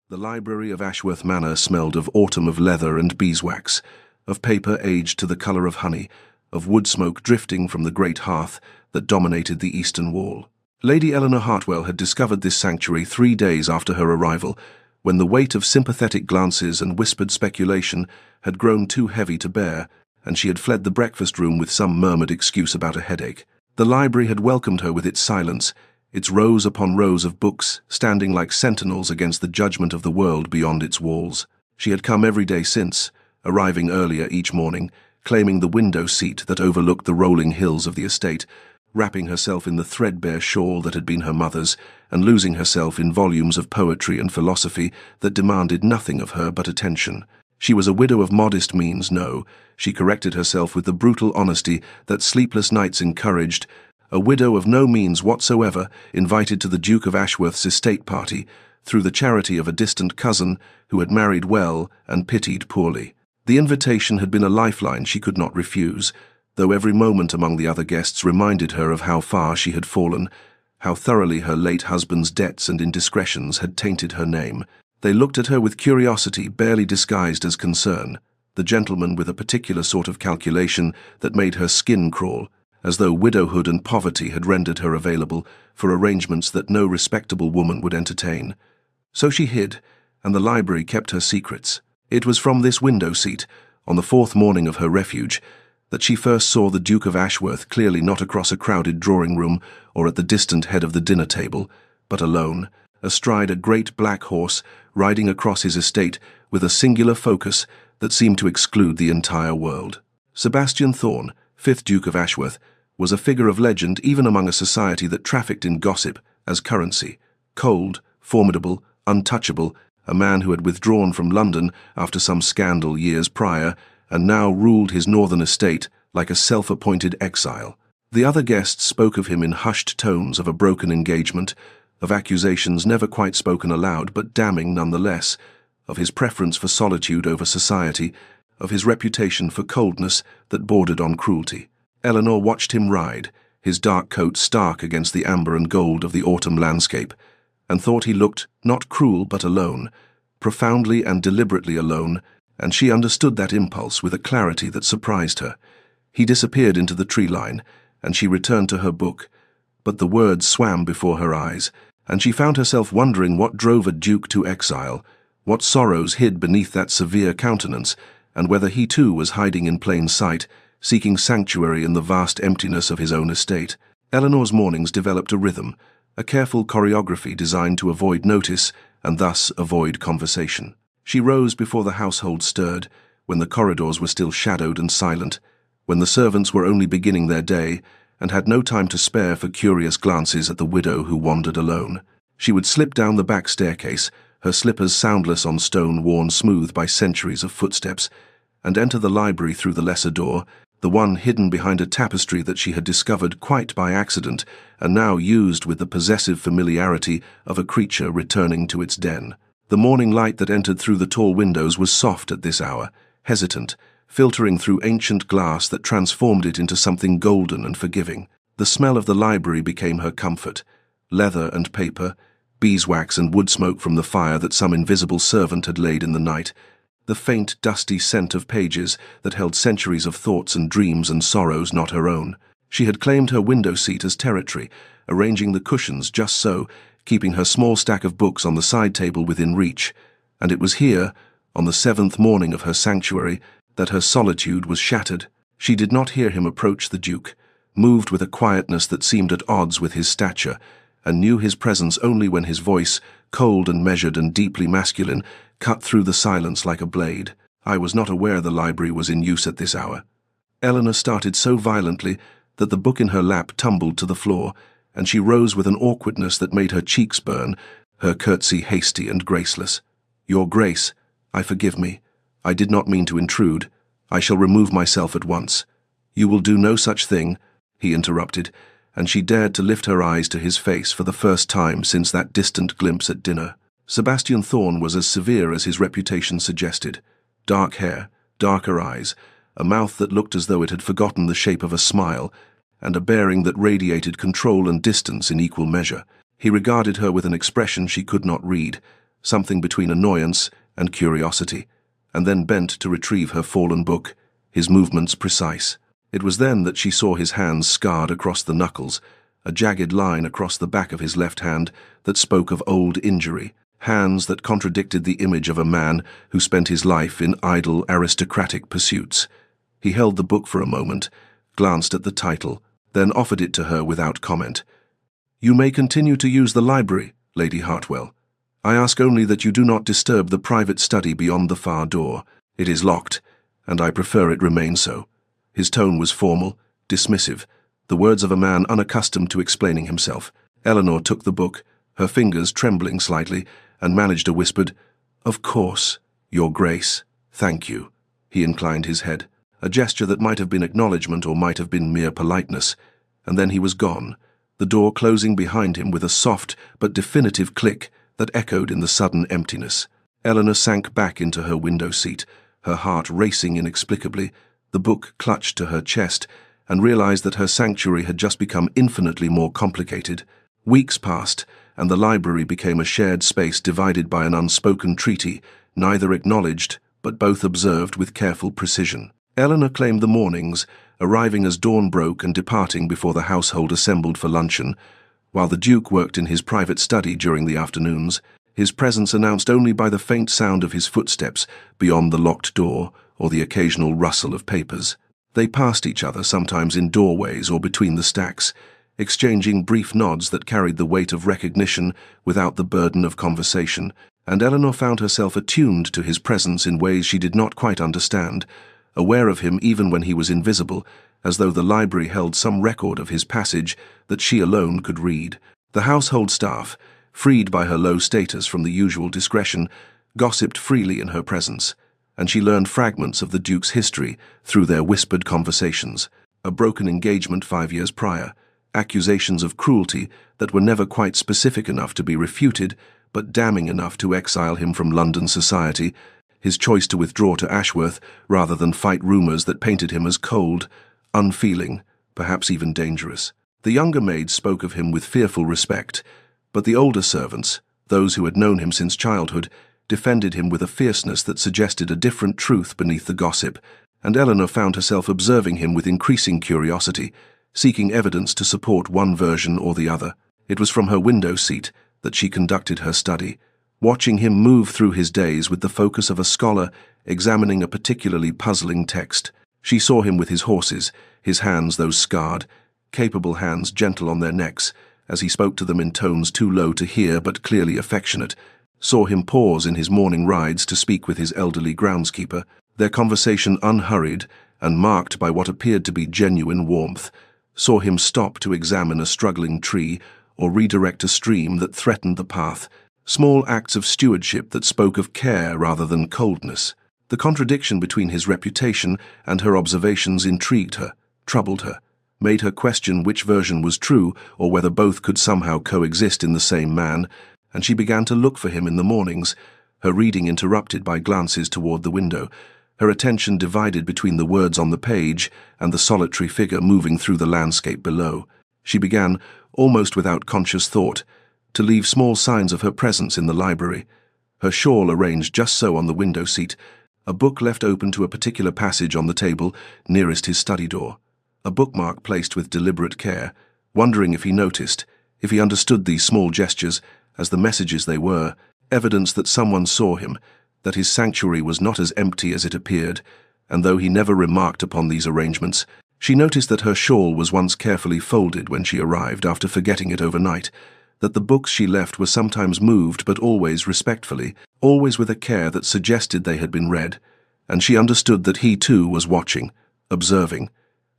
The library of Ashworth Manor smelled of autumn, of leather and beeswax, of paper aged to the colour of honey, of wood smoke drifting from the great hearth that dominated the eastern wall. Lady Eleanor Hartwell had discovered this sanctuary 3 days after her arrival, when the weight of sympathetic glances and whispered speculation had grown too heavy to bear, and she had fled the breakfast room with some murmured excuse about a headache. The library had welcomed her with its silence, its rows upon rows of books standing like sentinels against the judgment of the world beyond its walls. She had come every day since, arriving earlier each morning, claiming the window seat that overlooked the rolling hills of the estate, wrapping herself in the threadbare shawl that had been her mother's, and losing herself in volumes of poetry and philosophy that demanded nothing of her but attention. She was a widow of modest means, no, she corrected herself with the brutal honesty that sleepless nights encouraged, a widow of no means whatsoever, invited to the Duke of Ashworth's estate party through the charity of a distant cousin who had married well and pitied poorly. The invitation had been a lifeline she could not refuse, though every moment among the other guests reminded her of how far she had fallen, how thoroughly her late husband's debts and indiscretions had tainted her name. They looked at her with curiosity barely disguised as concern, the gentleman with a particular sort of calculation that made her skin crawl, as though widowhood and poverty had rendered her available for arrangements that no respectable woman would entertain. So she hid, and the library kept her secrets. It was from this window seat, on the 4th morning of her refuge, that she first saw the Duke of Ashworth, clearly not across a crowded drawing-room or at the distant head of the dinner table, but alone, astride a great black horse, riding across his estate with a singular focus that seemed to exclude the entire world. Sebastian Thorne, 5th Duke of Ashworth, was a figure of legend even among a society that trafficked in gossip as currency. Cold, formidable, untouchable, a man who had withdrawn from London after some scandal years prior, and now ruled his northern estate like a self-appointed exile. The other guests spoke of him in hushed tones of a broken engagement, of accusations never quite spoken aloud but damning nonetheless, of his preference for solitude over society, of his reputation for coldness that bordered on cruelty. Eleanor watched him ride, his dark coat stark against the amber and gold of the autumn landscape, and thought he looked not cruel but alone, profoundly and deliberately alone, and she understood that impulse with a clarity that surprised her. He disappeared into the tree line, and she returned to her book, but the words swam before her eyes, and she found herself wondering what drove a duke to exile, what sorrows hid beneath that severe countenance, and whether he too was hiding in plain sight, seeking sanctuary in the vast emptiness of his own estate. Eleanor's mornings developed a rhythm, a careful choreography designed to avoid notice and thus avoid conversation. She rose before the household stirred, when the corridors were still shadowed and silent, when the servants were only beginning their day, and had no time to spare for curious glances at the widow who wandered alone. She would slip down the back staircase, her slippers soundless on stone worn smooth by centuries of footsteps, and enter the library through the lesser door, the one hidden behind a tapestry that she had discovered quite by accident and now used with the possessive familiarity of a creature returning to its den. The morning light that entered through the tall windows was soft at this hour, hesitant, filtering through ancient glass that transformed it into something golden and forgiving. The smell of the library became her comfort, leather and paper, beeswax and wood smoke from the fire that some invisible servant had laid in the night, the faint, dusty scent of pages that held centuries of thoughts and dreams and sorrows not her own. She had claimed her window seat as territory, arranging the cushions just so, keeping her small stack of books on the side table within reach, and it was here, on the 7th morning of her sanctuary, that her solitude was shattered. She did not hear him approach the Duke, moved with a quietness that seemed at odds with his stature, and knew his presence only when his voice, cold and measured and deeply masculine, cut through the silence like a blade. I was not aware the library was in use at this hour. Eleanor started so violently that the book in her lap tumbled to the floor, and she rose with an awkwardness that made her cheeks burn, her curtsy hasty and graceless. "Your Grace, I forgive me. I did not mean to intrude. I shall remove myself at once." "You will do no such thing," he interrupted, and she dared to lift her eyes to his face for the first time since that distant glimpse at dinner. Sebastian Thorne was as severe as his reputation suggested. Dark hair, darker eyes, a mouth that looked as though it had forgotten the shape of a smile, and a bearing that radiated control and distance in equal measure. He regarded her with an expression she could not read, something between annoyance and curiosity, and then bent to retrieve her fallen book, his movements precise. It was then that she saw his hands scarred across the knuckles, a jagged line across the back of his left hand that spoke of old injury, hands that contradicted the image of a man who spent his life in idle, aristocratic pursuits. He held the book for a moment, glanced at the title, then offered it to her without comment. "You may continue to use the library, Lady Hartwell. I ask only that you do not disturb the private study beyond the far door. It is locked, and I prefer it remain so." His tone was formal, dismissive, the words of a man unaccustomed to explaining himself. Eleanor took the book, her fingers trembling slightly, and managed a whispered, "Of course, Your Grace. Thank you." He inclined his head, a gesture that might have been acknowledgement or might have been mere politeness, and then he was gone, the door closing behind him with a soft but definitive click that echoed in the sudden emptiness. Eleanor sank back into her window seat, her heart racing inexplicably, the book clutched to her chest, and realized that her sanctuary had just become infinitely more complicated. Weeks passed, and the library became a shared space divided by an unspoken treaty, neither acknowledged, but both observed with careful precision. Eleanor claimed the mornings, arriving as dawn broke and departing before the household assembled for luncheon, while the Duke worked in his private study during the afternoons, his presence announced only by the faint sound of his footsteps beyond the locked door or the occasional rustle of papers. They passed each other sometimes in doorways or between the stacks, exchanging brief nods that carried the weight of recognition without the burden of conversation, and Eleanor found herself attuned to his presence in ways she did not quite understand, aware of him even when he was invisible, as though the library held some record of his passage that she alone could read. The household staff, freed by her low status from the usual discretion, gossiped freely in her presence, and she learned fragments of the Duke's history through their whispered conversations. A broken engagement 5 years prior, accusations of cruelty that were never quite specific enough to be refuted, but damning enough to exile him from London society, his choice to withdraw to Ashworth rather than fight rumours that painted him as cold, unfeeling, perhaps even dangerous. The younger maids spoke of him with fearful respect, but the older servants, those who had known him since childhood, defended him with a fierceness that suggested a different truth beneath the gossip, and Eleanor found herself observing him with increasing curiosity, seeking evidence to support one version or the other. It was from her window seat that she conducted her study, watching him move through his days with the focus of a scholar examining a particularly puzzling text. She saw him with his horses, his hands those scarred, capable hands gentle on their necks, as he spoke to them in tones too low to hear but clearly affectionate, saw him pause in his morning rides to speak with his elderly groundskeeper, their conversation unhurried and marked by what appeared to be genuine warmth, saw him stop to examine a struggling tree or redirect a stream that threatened the path, small acts of stewardship that spoke of care rather than coldness. The contradiction between his reputation and her observations intrigued her, troubled her, made her question which version was true or whether both could somehow coexist in the same man, and she began to look for him in the mornings, her reading interrupted by glances toward the window, her attention divided between the words on the page and the solitary figure moving through the landscape below. She began, almost without conscious thought, to leave small signs of her presence in the library, her shawl arranged just so on the window seat, a book left open to a particular passage on the table nearest his study door, a bookmark placed with deliberate care, wondering if he noticed, if he understood these small gestures as the messages they were, evidence that someone saw him, that his sanctuary was not as empty as it appeared, and though he never remarked upon these arrangements, she noticed that her shawl was once carefully folded when she arrived after forgetting it overnight, that the books she left were sometimes moved but always respectfully, always with a care that suggested they had been read, and she understood that he too was watching, observing,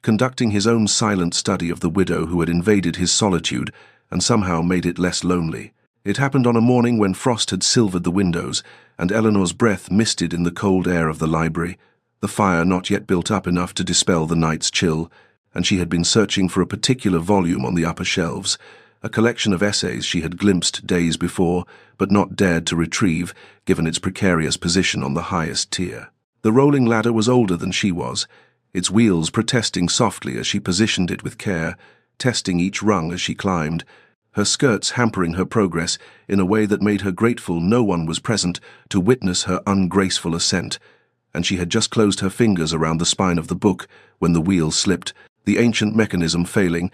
conducting his own silent study of the widow who had invaded his solitude and somehow made it less lonely. It happened on a morning when frost had silvered the windows, and Eleanor's breath misted in the cold air of the library, the fire not yet built up enough to dispel the night's chill, and she had been searching for a particular volume on the upper shelves, a collection of essays she had glimpsed days before, but not dared to retrieve, given its precarious position on the highest tier. The rolling ladder was older than she was, its wheels protesting softly as she positioned it with care, testing each rung as she climbed, her skirts hampering her progress in a way that made her grateful no one was present to witness her ungraceful ascent, and she had just closed her fingers around the spine of the book when the wheel slipped, the ancient mechanism failing,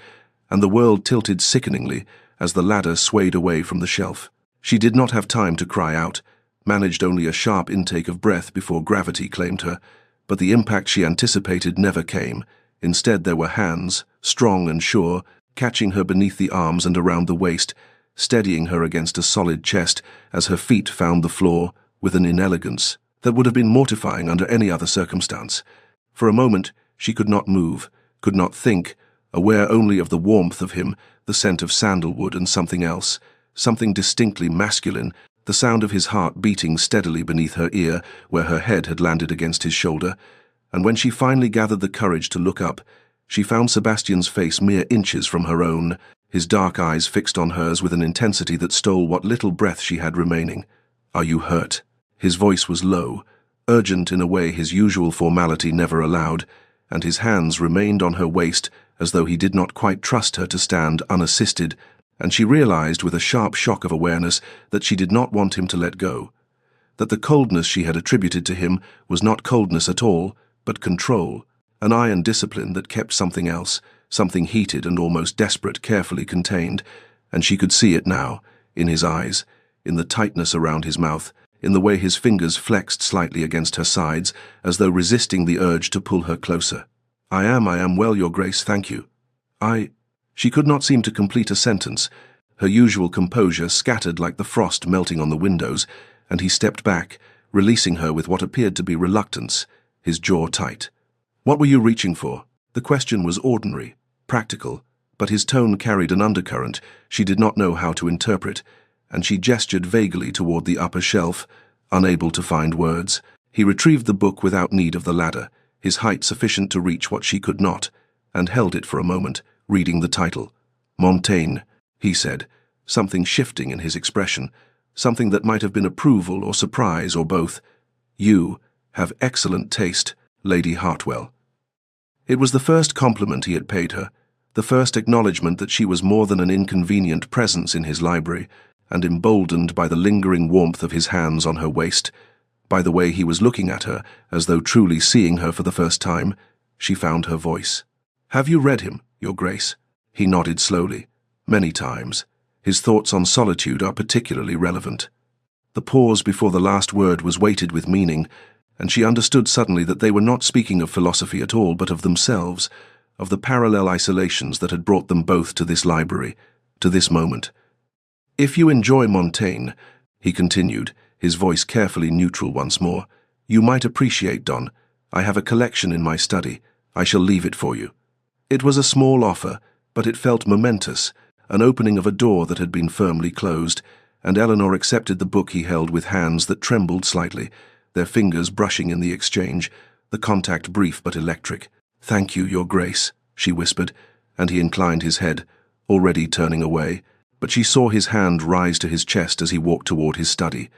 and the world tilted sickeningly as the ladder swayed away from the shelf. She did not have time to cry out, managed only a sharp intake of breath before gravity claimed her, but the impact she anticipated never came. Instead, there were hands, strong and sure, catching her beneath the arms and around the waist, steadying her against a solid chest as her feet found the floor with an inelegance that would have been mortifying under any other circumstance. For a moment, she could not move, could not think, aware only of the warmth of him, the scent of sandalwood and something else, something distinctly masculine, the sound of his heart beating steadily beneath her ear where her head had landed against his shoulder. And when she finally gathered the courage to look up, she found Sebastian's face mere inches from her own, his dark eyes fixed on hers with an intensity that stole what little breath she had remaining. "Are you hurt?" His voice was low, urgent in a way his usual formality never allowed, and his hands remained on her waist as though he did not quite trust her to stand unassisted, and she realized with a sharp shock of awareness that she did not want him to let go, that the coldness she had attributed to him was not coldness at all, but control, an iron discipline that kept something else, something heated and almost desperate, carefully contained, and she could see it now, in his eyes, in the tightness around his mouth, in the way his fingers flexed slightly against her sides, as though resisting the urge to pull her closer. I am well, Your Grace, thank you." She could not seem to complete a sentence, her usual composure scattered like the frost melting on the windows, and he stepped back, releasing her with what appeared to be reluctance, his jaw tight. "What were you reaching for?" The question was ordinary, practical, but his tone carried an undercurrent she did not know how to interpret, and she gestured vaguely toward the upper shelf, unable to find words. He retrieved the book without need of the ladder, his height sufficient to reach what she could not, and held it for a moment, reading the title. "Montaigne," he said, something shifting in his expression, something that might have been approval or surprise or both. "You have excellent taste, Lady Hartwell." It was the first compliment he had paid her, the first acknowledgement that she was more than an inconvenient presence in his library, and emboldened by the lingering warmth of his hands on her waist, by the way he was looking at her, as though truly seeing her for the first time, she found her voice. "Have you read him, Your Grace?" He nodded slowly. "Many times. His thoughts on solitude are particularly relevant." The pause before the last word was weighted with meaning, and she understood suddenly that they were not speaking of philosophy at all, but of themselves, of the parallel isolations that had brought them both to this library, to this moment. "If you enjoy Montaigne," he continued, his voice carefully neutral once more, "you might appreciate Don. I have a collection in my study. I shall leave it for you." It was a small offer, but it felt momentous, an opening of a door that had been firmly closed, and Eleanor accepted the book he held with hands that trembled slightly, their fingers brushing in the exchange, the contact brief but electric. "Thank you, Your Grace," she whispered, and he inclined his head, already turning away, but she saw his hand rise to his chest as he walked toward his study,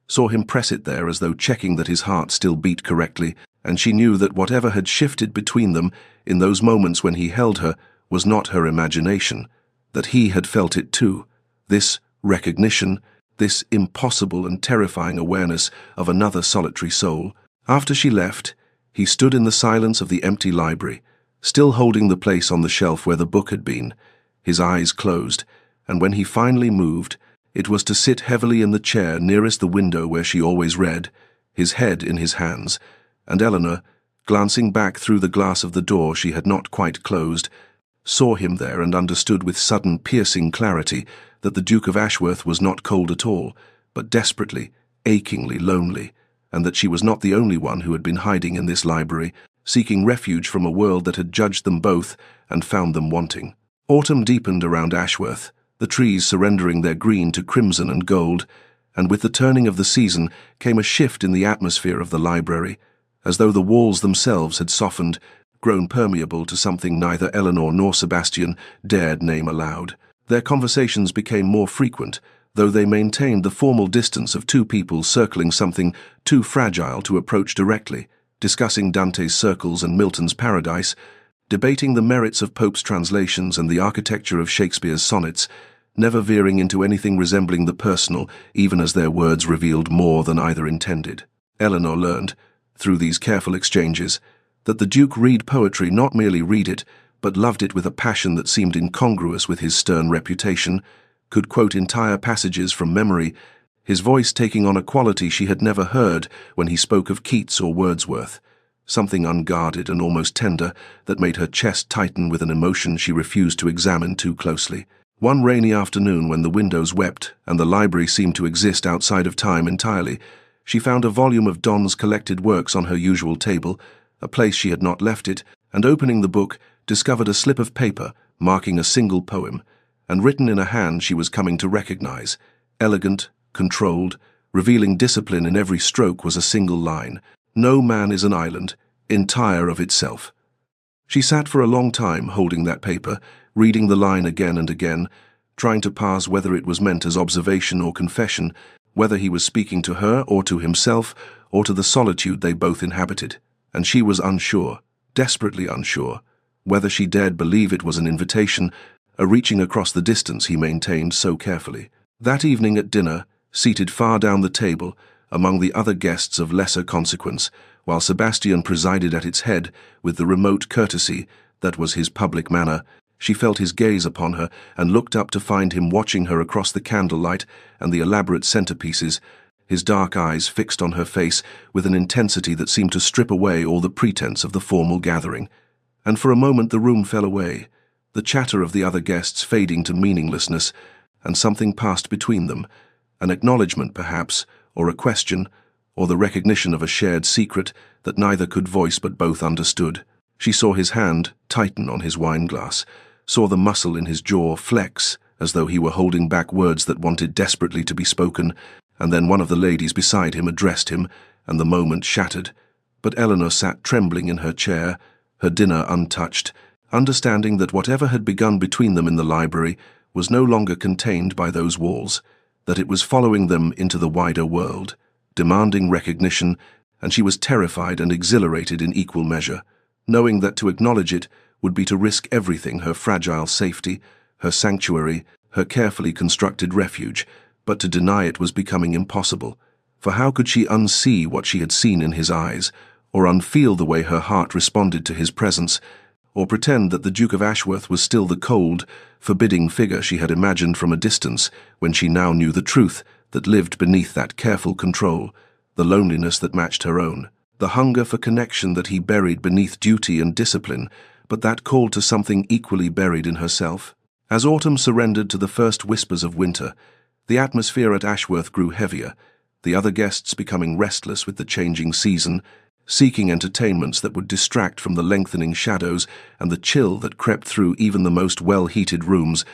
saw him press it there as though checking that his heart still beat correctly, and she knew that whatever had shifted between them in those moments when he held her was not her imagination, that he had felt it too, this recognition, this impossible and terrifying awareness of another solitary soul. After she left, he stood in the silence of the empty library, still holding the place on the shelf where the book had been, his eyes closed, and when he finally moved, it was to sit heavily in the chair nearest the window where she always read, his head in his hands, and Eleanor, glancing back through the glass of the door she had not quite closed, saw him there and understood with sudden piercing clarity that the Duke of Ashworth was not cold at all, but desperately, achingly lonely, and that she was not the only one who had been hiding in this library, seeking refuge from a world that had judged them both and found them wanting. Autumn deepened around Ashworth, the trees surrendering their green to crimson and gold, and with the turning of the season came a shift in the atmosphere of the library, as though the walls themselves had softened, grown permeable to something neither Eleanor nor Sebastian dared name aloud. Their conversations became more frequent, though they maintained the formal distance of two people circling something too fragile to approach directly, discussing Dante's Circles and Milton's Paradise, debating the merits of Pope's translations and the architecture of Shakespeare's sonnets, never veering into anything resembling the personal, even as their words revealed more than either intended. Eleanor learned, through these careful exchanges, that the Duke read poetry, not merely read it, but loved it with a passion that seemed incongruous with his stern reputation, could quote entire passages from memory, his voice taking on a quality she had never heard when he spoke of Keats or Wordsworth, something unguarded and almost tender that made her chest tighten with an emotion she refused to examine too closely. One rainy afternoon, when the windows wept and the library seemed to exist outside of time entirely, she found a volume of Don's collected works on her usual table, a place she had not left it, and opening the book, discovered a slip of paper marking a single poem, and written in a hand she was coming to recognize. Elegant, controlled, revealing discipline in every stroke, was a single line: "No man is an island, entire of itself." She sat for a long time holding that paper, reading the line again and again, trying to parse whether it was meant as observation or confession, whether he was speaking to her or to himself or to the solitude they both inhabited. And she was unsure, desperately unsure, whether she dared believe it was an invitation, a reaching across the distance he maintained so carefully. That evening at dinner, seated far down the table, among the other guests of lesser consequence, while Sebastian presided at its head with the remote courtesy that was his public manner, she felt his gaze upon her and looked up to find him watching her across the candlelight and the elaborate centerpieces, his dark eyes fixed on her face with an intensity that seemed to strip away all the pretense of the formal gathering. And for a moment the room fell away, the chatter of the other guests fading to meaninglessness, and something passed between them, an acknowledgement perhaps, or a question, or the recognition of a shared secret that neither could voice but both understood. She saw his hand tighten on his wineglass, saw the muscle in his jaw flex as though he were holding back words that wanted desperately to be spoken, and then one of the ladies beside him addressed him, and the moment shattered. But Eleanor sat trembling in her chair, her dinner untouched, understanding that whatever had begun between them in the library was no longer contained by those walls, that it was following them into the wider world, demanding recognition, and she was terrified and exhilarated in equal measure, knowing that to acknowledge it would be to risk everything: her fragile safety, her sanctuary, her carefully constructed refuge. But to deny it was becoming impossible, for how could she unsee what she had seen in his eyes, or unfeel the way her heart responded to his presence, or pretend that the Duke of Ashworth was still the cold, forbidding figure she had imagined from a distance when she now knew the truth that lived beneath that careful control, the loneliness that matched her own, the hunger for connection that he buried beneath duty and discipline, but that called to something equally buried in herself. As autumn surrendered to the first whispers of winter, the atmosphere at Ashworth grew heavier, the other guests becoming restless with the changing season, seeking entertainments that would distract from the lengthening shadows and the chill that crept through even the most well-heated rooms,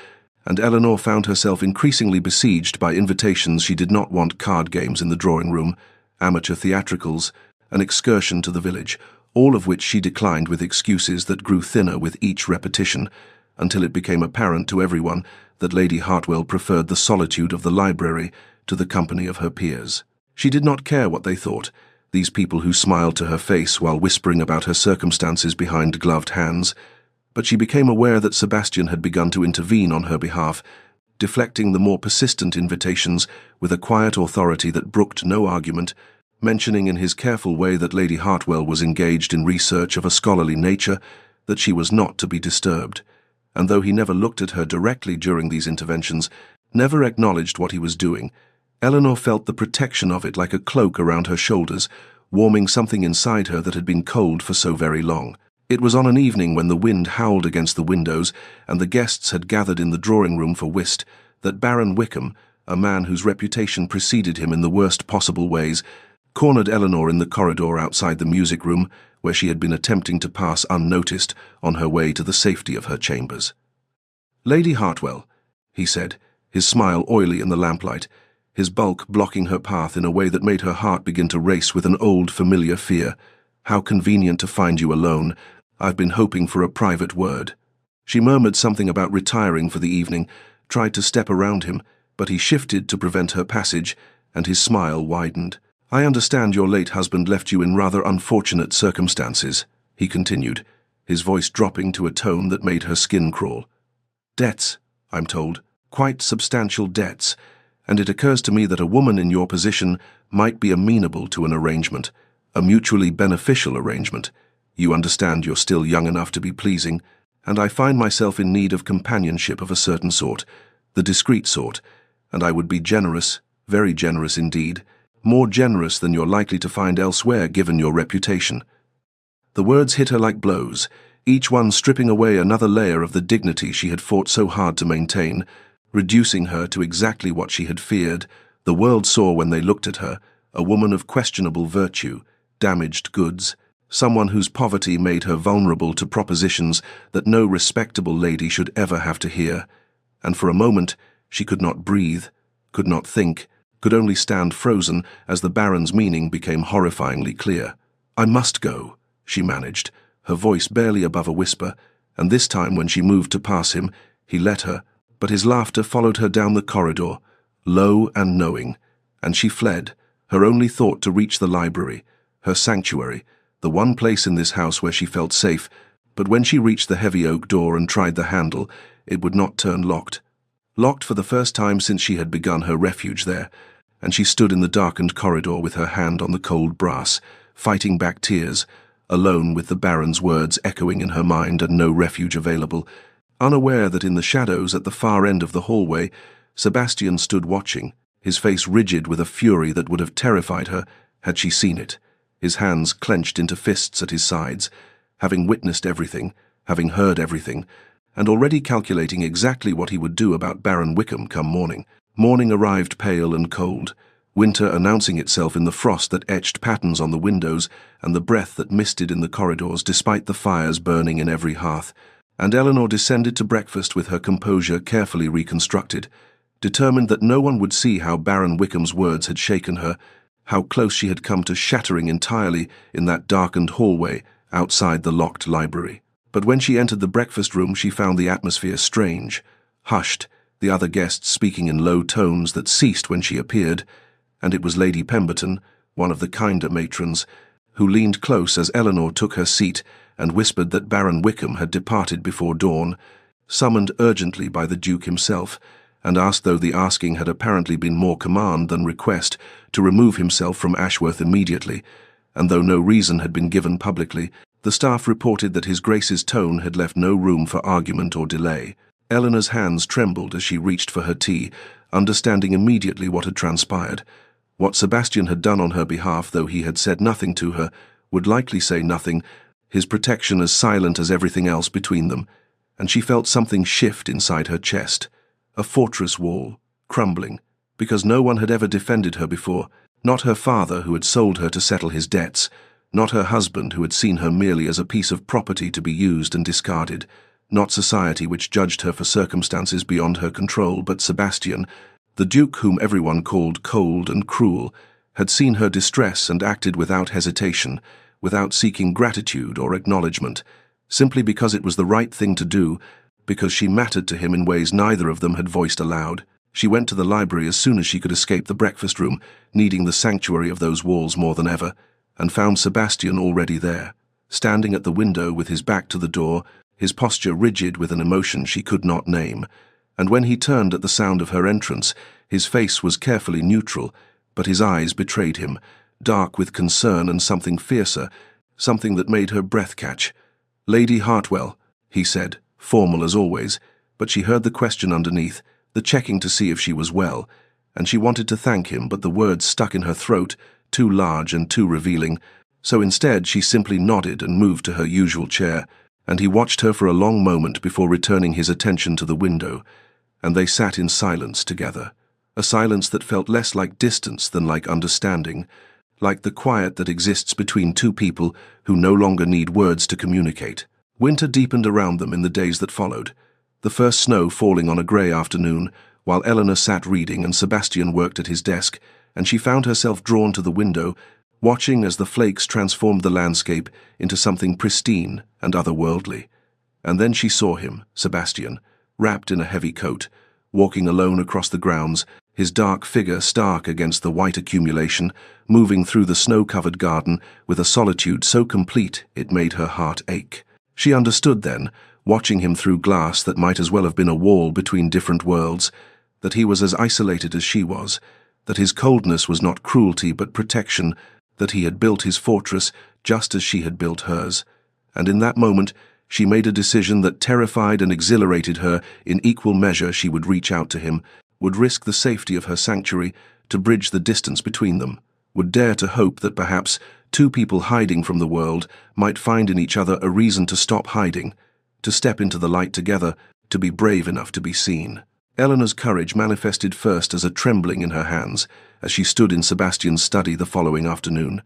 and Eleanor found herself increasingly besieged by invitations she did not want: card games in the drawing room, amateur theatricals, an excursion to the village, all of which she declined with excuses that grew thinner with each repetition, until it became apparent to everyone that Lady Hartwell preferred the solitude of the library to the company of her peers. She did not care what they thought, these people who smiled to her face while whispering about her circumstances behind gloved hands, but she became aware that Sebastian had begun to intervene on her behalf, deflecting the more persistent invitations with a quiet authority that brooked no argument, mentioning in his careful way that Lady Hartwell was engaged in research of a scholarly nature, that she was not to be disturbed. And though he never looked at her directly during these interventions, never acknowledged what he was doing, Eleanor felt the protection of it like a cloak around her shoulders, warming something inside her that had been cold for so very long. It was on an evening when the wind howled against the windows and the guests had gathered in the drawing-room for whist that Baron Wickham, a man whose reputation preceded him in the worst possible ways, cornered Eleanor in the corridor outside the music-room, where she had been attempting to pass unnoticed on her way to the safety of her chambers. "Lady Hartwell," he said, his smile oily in the lamplight, his bulk blocking her path in a way that made her heart begin to race with an old familiar fear. "How convenient to find you alone. I've been hoping for a private word." She murmured something about retiring for the evening, tried to step around him, but he shifted to prevent her passage, and his smile widened. "I understand your late husband left you in rather unfortunate circumstances," he continued, his voice dropping to a tone that made her skin crawl. "Debts, I'm told. quite substantial debts, and it occurs to me that a woman in your position might be amenable to an arrangement, a mutually beneficial arrangement. You understand you're still young enough to be pleasing, and I find myself in need of companionship of a certain sort, the discreet sort, and I would be generous, very generous indeed, more generous than you're likely to find elsewhere given your reputation." The words hit her like blows, each one stripping away another layer of the dignity she had fought so hard to maintain, reducing her to exactly what she had feared. The world saw when they looked at her, a woman of questionable virtue, damaged goods, someone whose poverty made her vulnerable to propositions that no respectable lady should ever have to hear. And for a moment, she could not breathe, could not think, could only stand frozen as the Baron's meaning became horrifyingly clear. "I must go," she managed, her voice barely above a whisper, and this time when she moved to pass him, he let her, but his laughter followed her down the corridor, low and knowing, and she fled, her only thought to reach the library, her sanctuary, the one place in this house where she felt safe. But when she reached the heavy oak door and tried the handle, it would not turn locked. Locked for the first time since she had begun her refuge there, and she stood in the darkened corridor with her hand on the cold brass, fighting back tears, alone with the Baron's words echoing in her mind and no refuge available, unaware that in the shadows at the far end of the hallway, Sebastian stood watching, his face rigid with a fury that would have terrified her had she seen it, his hands clenched into fists at his sides, having witnessed everything, having heard everything, and already calculating exactly what he would do about Baron Wickham come morning. Morning arrived pale and cold, winter announcing itself in the frost that etched patterns on the windows and the breath that misted in the corridors despite the fires burning in every hearth, and Eleanor descended to breakfast with her composure carefully reconstructed, determined that no one would see how Baron Wickham's words had shaken her, how close she had come to shattering entirely in that darkened hallway outside the locked library. But when she entered the breakfast room, she found the atmosphere strange, hushed, the other guests speaking in low tones that ceased when she appeared, and it was Lady Pemberton, one of the kinder matrons, who leaned close as Eleanor took her seat and whispered that Baron Wickham had departed before dawn, summoned urgently by the Duke himself, and asked, though the asking had apparently been more command than request, to remove himself from Ashworth immediately, and though no reason had been given publicly, the staff reported that His Grace's tone had left no room for argument or delay. Eleanor's hands trembled as she reached for her tea, understanding immediately what had transpired. What Sebastian had done on her behalf, though he had said nothing to her, would likely say nothing, his protection as silent as everything else between them, and she felt something shift inside her chest, a fortress wall, crumbling, because no one had ever defended her before, not her father who had sold her to settle his debts, not her husband who had seen her merely as a piece of property to be used and discarded, not society which judged her for circumstances beyond her control, but Sebastian, the Duke whom everyone called cold and cruel, had seen her distress and acted without hesitation, without seeking gratitude or acknowledgement, simply because it was the right thing to do, because she mattered to him in ways neither of them had voiced aloud. She went to the library as soon as she could escape the breakfast room, needing the sanctuary of those walls more than ever, and found Sebastian already there, standing at the window with his back to the door, his posture rigid with an emotion she could not name. And when he turned at the sound of her entrance, his face was carefully neutral, but his eyes betrayed him, dark with concern and something fiercer, something that made her breath catch. "Lady Hartwell," he said, formal as always, but she heard the question underneath, the checking to see if she was well, and she wanted to thank him, but the words stuck in her throat, too large and too revealing, so instead she simply nodded and moved to her usual chair, and he watched her for a long moment before returning his attention to the window, and they sat in silence together, a silence that felt less like distance than like understanding, like the quiet that exists between two people who no longer need words to communicate. Winter deepened around them in the days that followed, the first snow falling on a grey afternoon, while Eleanor sat reading and Sebastian worked at his desk, and she found herself drawn to the window, watching as the flakes transformed the landscape into something pristine and otherworldly. And then she saw him, Sebastian, wrapped in a heavy coat, walking alone across the grounds, his dark figure stark against the white accumulation, moving through the snow-covered garden with a solitude so complete it made her heart ache. She understood then watching him through glass that might as well have been a wall between different worlds, that he was as isolated as she was, that his coldness was not cruelty but protection, that he had built his fortress just as she had built hers. And in that moment, she made a decision that terrified and exhilarated her in equal measure. She would reach out to him, would risk the safety of her sanctuary to bridge the distance between them, would dare to hope that perhaps two people hiding from the world might find in each other a reason to stop hiding, to step into the light together, to be brave enough to be seen. Eleanor's courage manifested first as a trembling in her hands as she stood in Sebastian's study the following afternoon.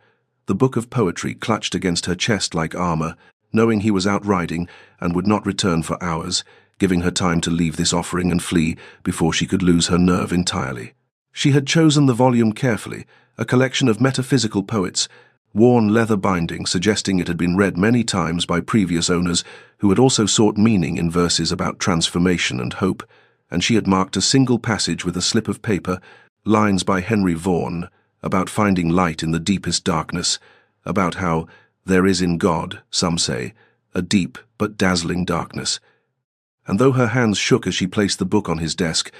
The book of poetry clutched against her chest like armor, knowing he was out riding and would not return for hours, giving her time to leave this offering and flee before she could lose her nerve entirely. She had chosen the volume carefully, a collection of metaphysical poets, worn leather binding suggesting it had been read many times by previous owners who had also sought meaning in verses about transformation and hope, and she had marked a single passage with a slip of paper, lines by Henry Vaughan, about finding light in the deepest darkness, about how there is in God, some say, a deep but dazzling darkness. And though her hands shook as she placed the book on his desk,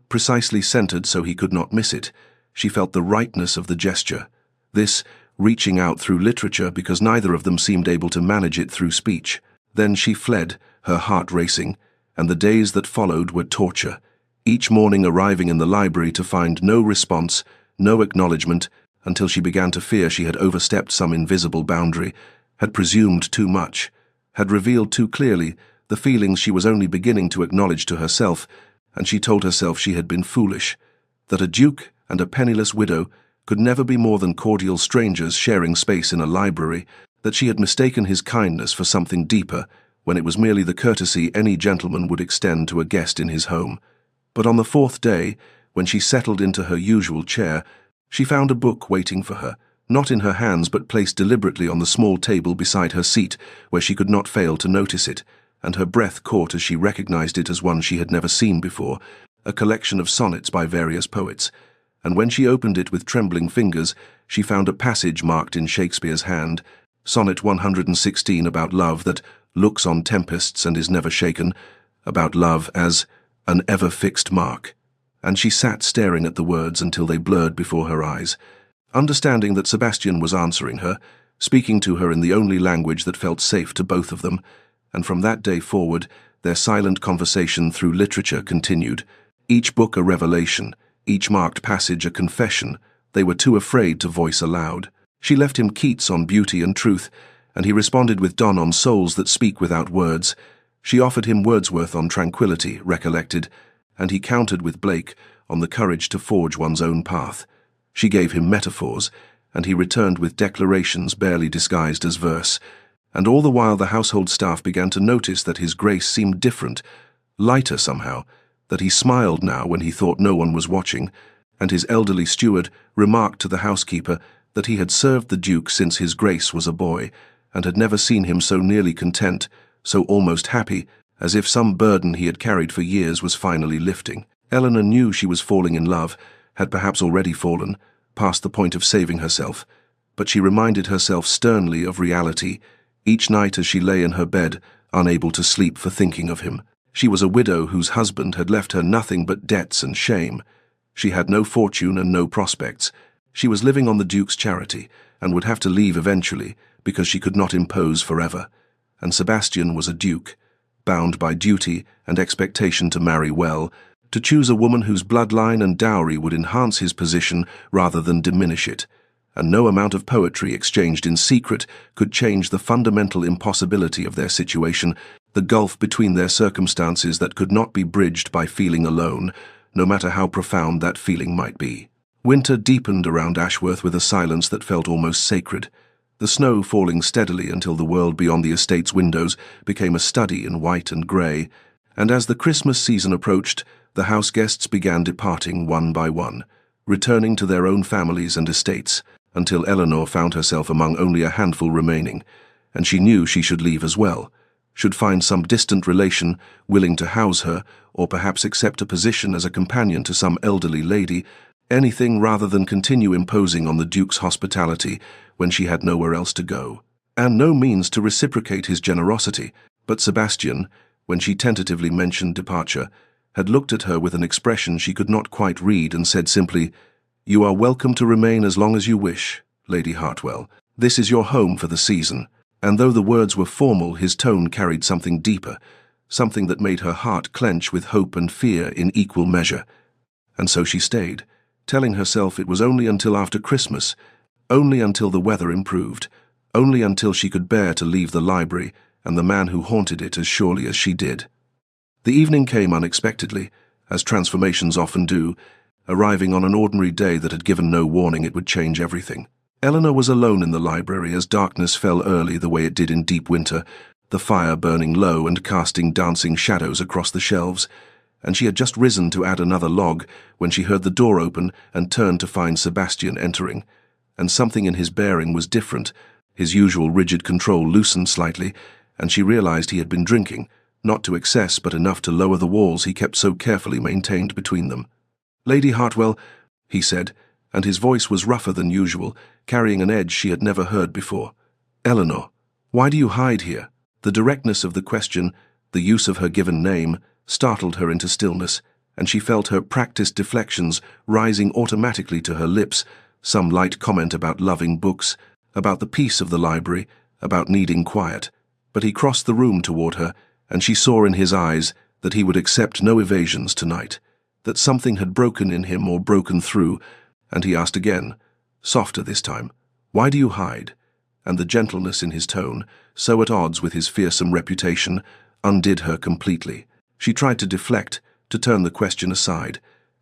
precisely centered so he could not miss it, she felt the rightness of the gesture. This reaching out through literature because neither of them seemed able to manage it through speech. Then she fled, her heart racing, and the days that followed were torture, each morning arriving in the library to find no response, no acknowledgement, until she began to fear she had overstepped some invisible boundary, had presumed too much, had revealed too clearly the feelings she was only beginning to acknowledge to herself, and she told herself she had been foolish, that a duke and a penniless widow could never be more than cordial strangers sharing space in a library, that she had mistaken his kindness for something deeper, when it was merely the courtesy any gentleman would extend to a guest in his home. But on the fourth day, when she settled into her usual chair, she found a book waiting for her, not in her hands but placed deliberately on the small table beside her seat, where she could not fail to notice it, and her breath caught as she recognized it as one she had never seen before, a collection of sonnets by various poets. And when she opened it with trembling fingers, she found a passage marked in Shakespeare's hand, Sonnet 116, about love that looks on tempests and is never shaken, about love as an ever-fixed mark. And she sat staring at the words until they blurred before her eyes, understanding that Sebastian was answering her, speaking to her in the only language that felt safe to both of them, and from that day forward, their silent conversation through literature continued, each book a revelation, each marked passage a confession they were too afraid to voice aloud. She left him Keats on beauty and truth, and he responded with Donne on souls that speak without words. She offered him Wordsworth on tranquility, recollected, and he countered with Blake on the courage to forge one's own path. She gave him metaphors, and he returned with declarations barely disguised as verse. And all the while the household staff began to notice that his grace seemed different, lighter somehow, that he smiled now when he thought no one was watching, and his elderly steward remarked to the housekeeper that he had served the Duke since his Grace was a boy, and had never seen him so nearly content, so almost happy, as if some burden he had carried for years was finally lifting. Eleanor knew she was falling in love, had perhaps already fallen, past the point of saving herself, but she reminded herself sternly of reality, each night as she lay in her bed, unable to sleep for thinking of him. She was a widow whose husband had left her nothing but debts and shame. She had no fortune and no prospects. She was living on the Duke's charity, and would have to leave eventually, because she could not impose forever. And Sebastian was a duke, bound by duty and expectation to marry well, to choose a woman whose bloodline and dowry would enhance his position rather than diminish it. And no amount of poetry exchanged in secret could change the fundamental impossibility of their situation, the gulf between their circumstances that could not be bridged by feeling alone, no matter how profound that feeling might be. Winter deepened around Ashworth with a silence that felt almost sacred, the snow falling steadily until the world beyond the estate's windows became a study in white and grey, and as the Christmas season approached, the house guests began departing one by one, returning to their own families and estates, until Eleanor found herself among only a handful remaining, and she knew she should leave as well, should find some distant relation willing to house her, or perhaps accept a position as a companion to some elderly lady, anything rather than continue imposing on the Duke's hospitality when she had nowhere else to go, and no means to reciprocate his generosity. But Sebastian, when she tentatively mentioned departure, had looked at her with an expression she could not quite read and said simply, "You are welcome to remain as long as you wish, Lady Hartwell. This is your home for the season." And though the words were formal, his tone carried something deeper, something that made her heart clench with hope and fear in equal measure. And so she stayed, telling herself it was only until after Christmas, only until the weather improved, only until she could bear to leave the library and the man who haunted it as surely as she did. The evening came unexpectedly, as transformations often do, arriving on an ordinary day that had given no warning it would change everything. Eleanor was alone in the library as darkness fell early the way it did in deep winter, the fire burning low and casting dancing shadows across the shelves, and she had just risen to add another log when she heard the door open and turned to find Sebastian entering. And something in his bearing was different. His usual rigid control loosened slightly, and she realized he had been drinking, not to excess but enough to lower the walls he kept so carefully maintained between them. "Lady Hartwell," he said, and his voice was rougher than usual, carrying an edge she had never heard before. "Eleanor, why do you hide here?" The directness of the question, the use of her given name, startled her into stillness, and she felt her practiced deflections rising automatically to her lips, some light comment about loving books, about the peace of the library, about needing quiet. But he crossed the room toward her, and she saw in his eyes that he would accept no evasions tonight, that something had broken in him or broken through, and he asked again, softer this time, "Why do you hide?" And the gentleness in his tone, so at odds with his fearsome reputation, undid her completely. She tried to deflect, to turn the question aside,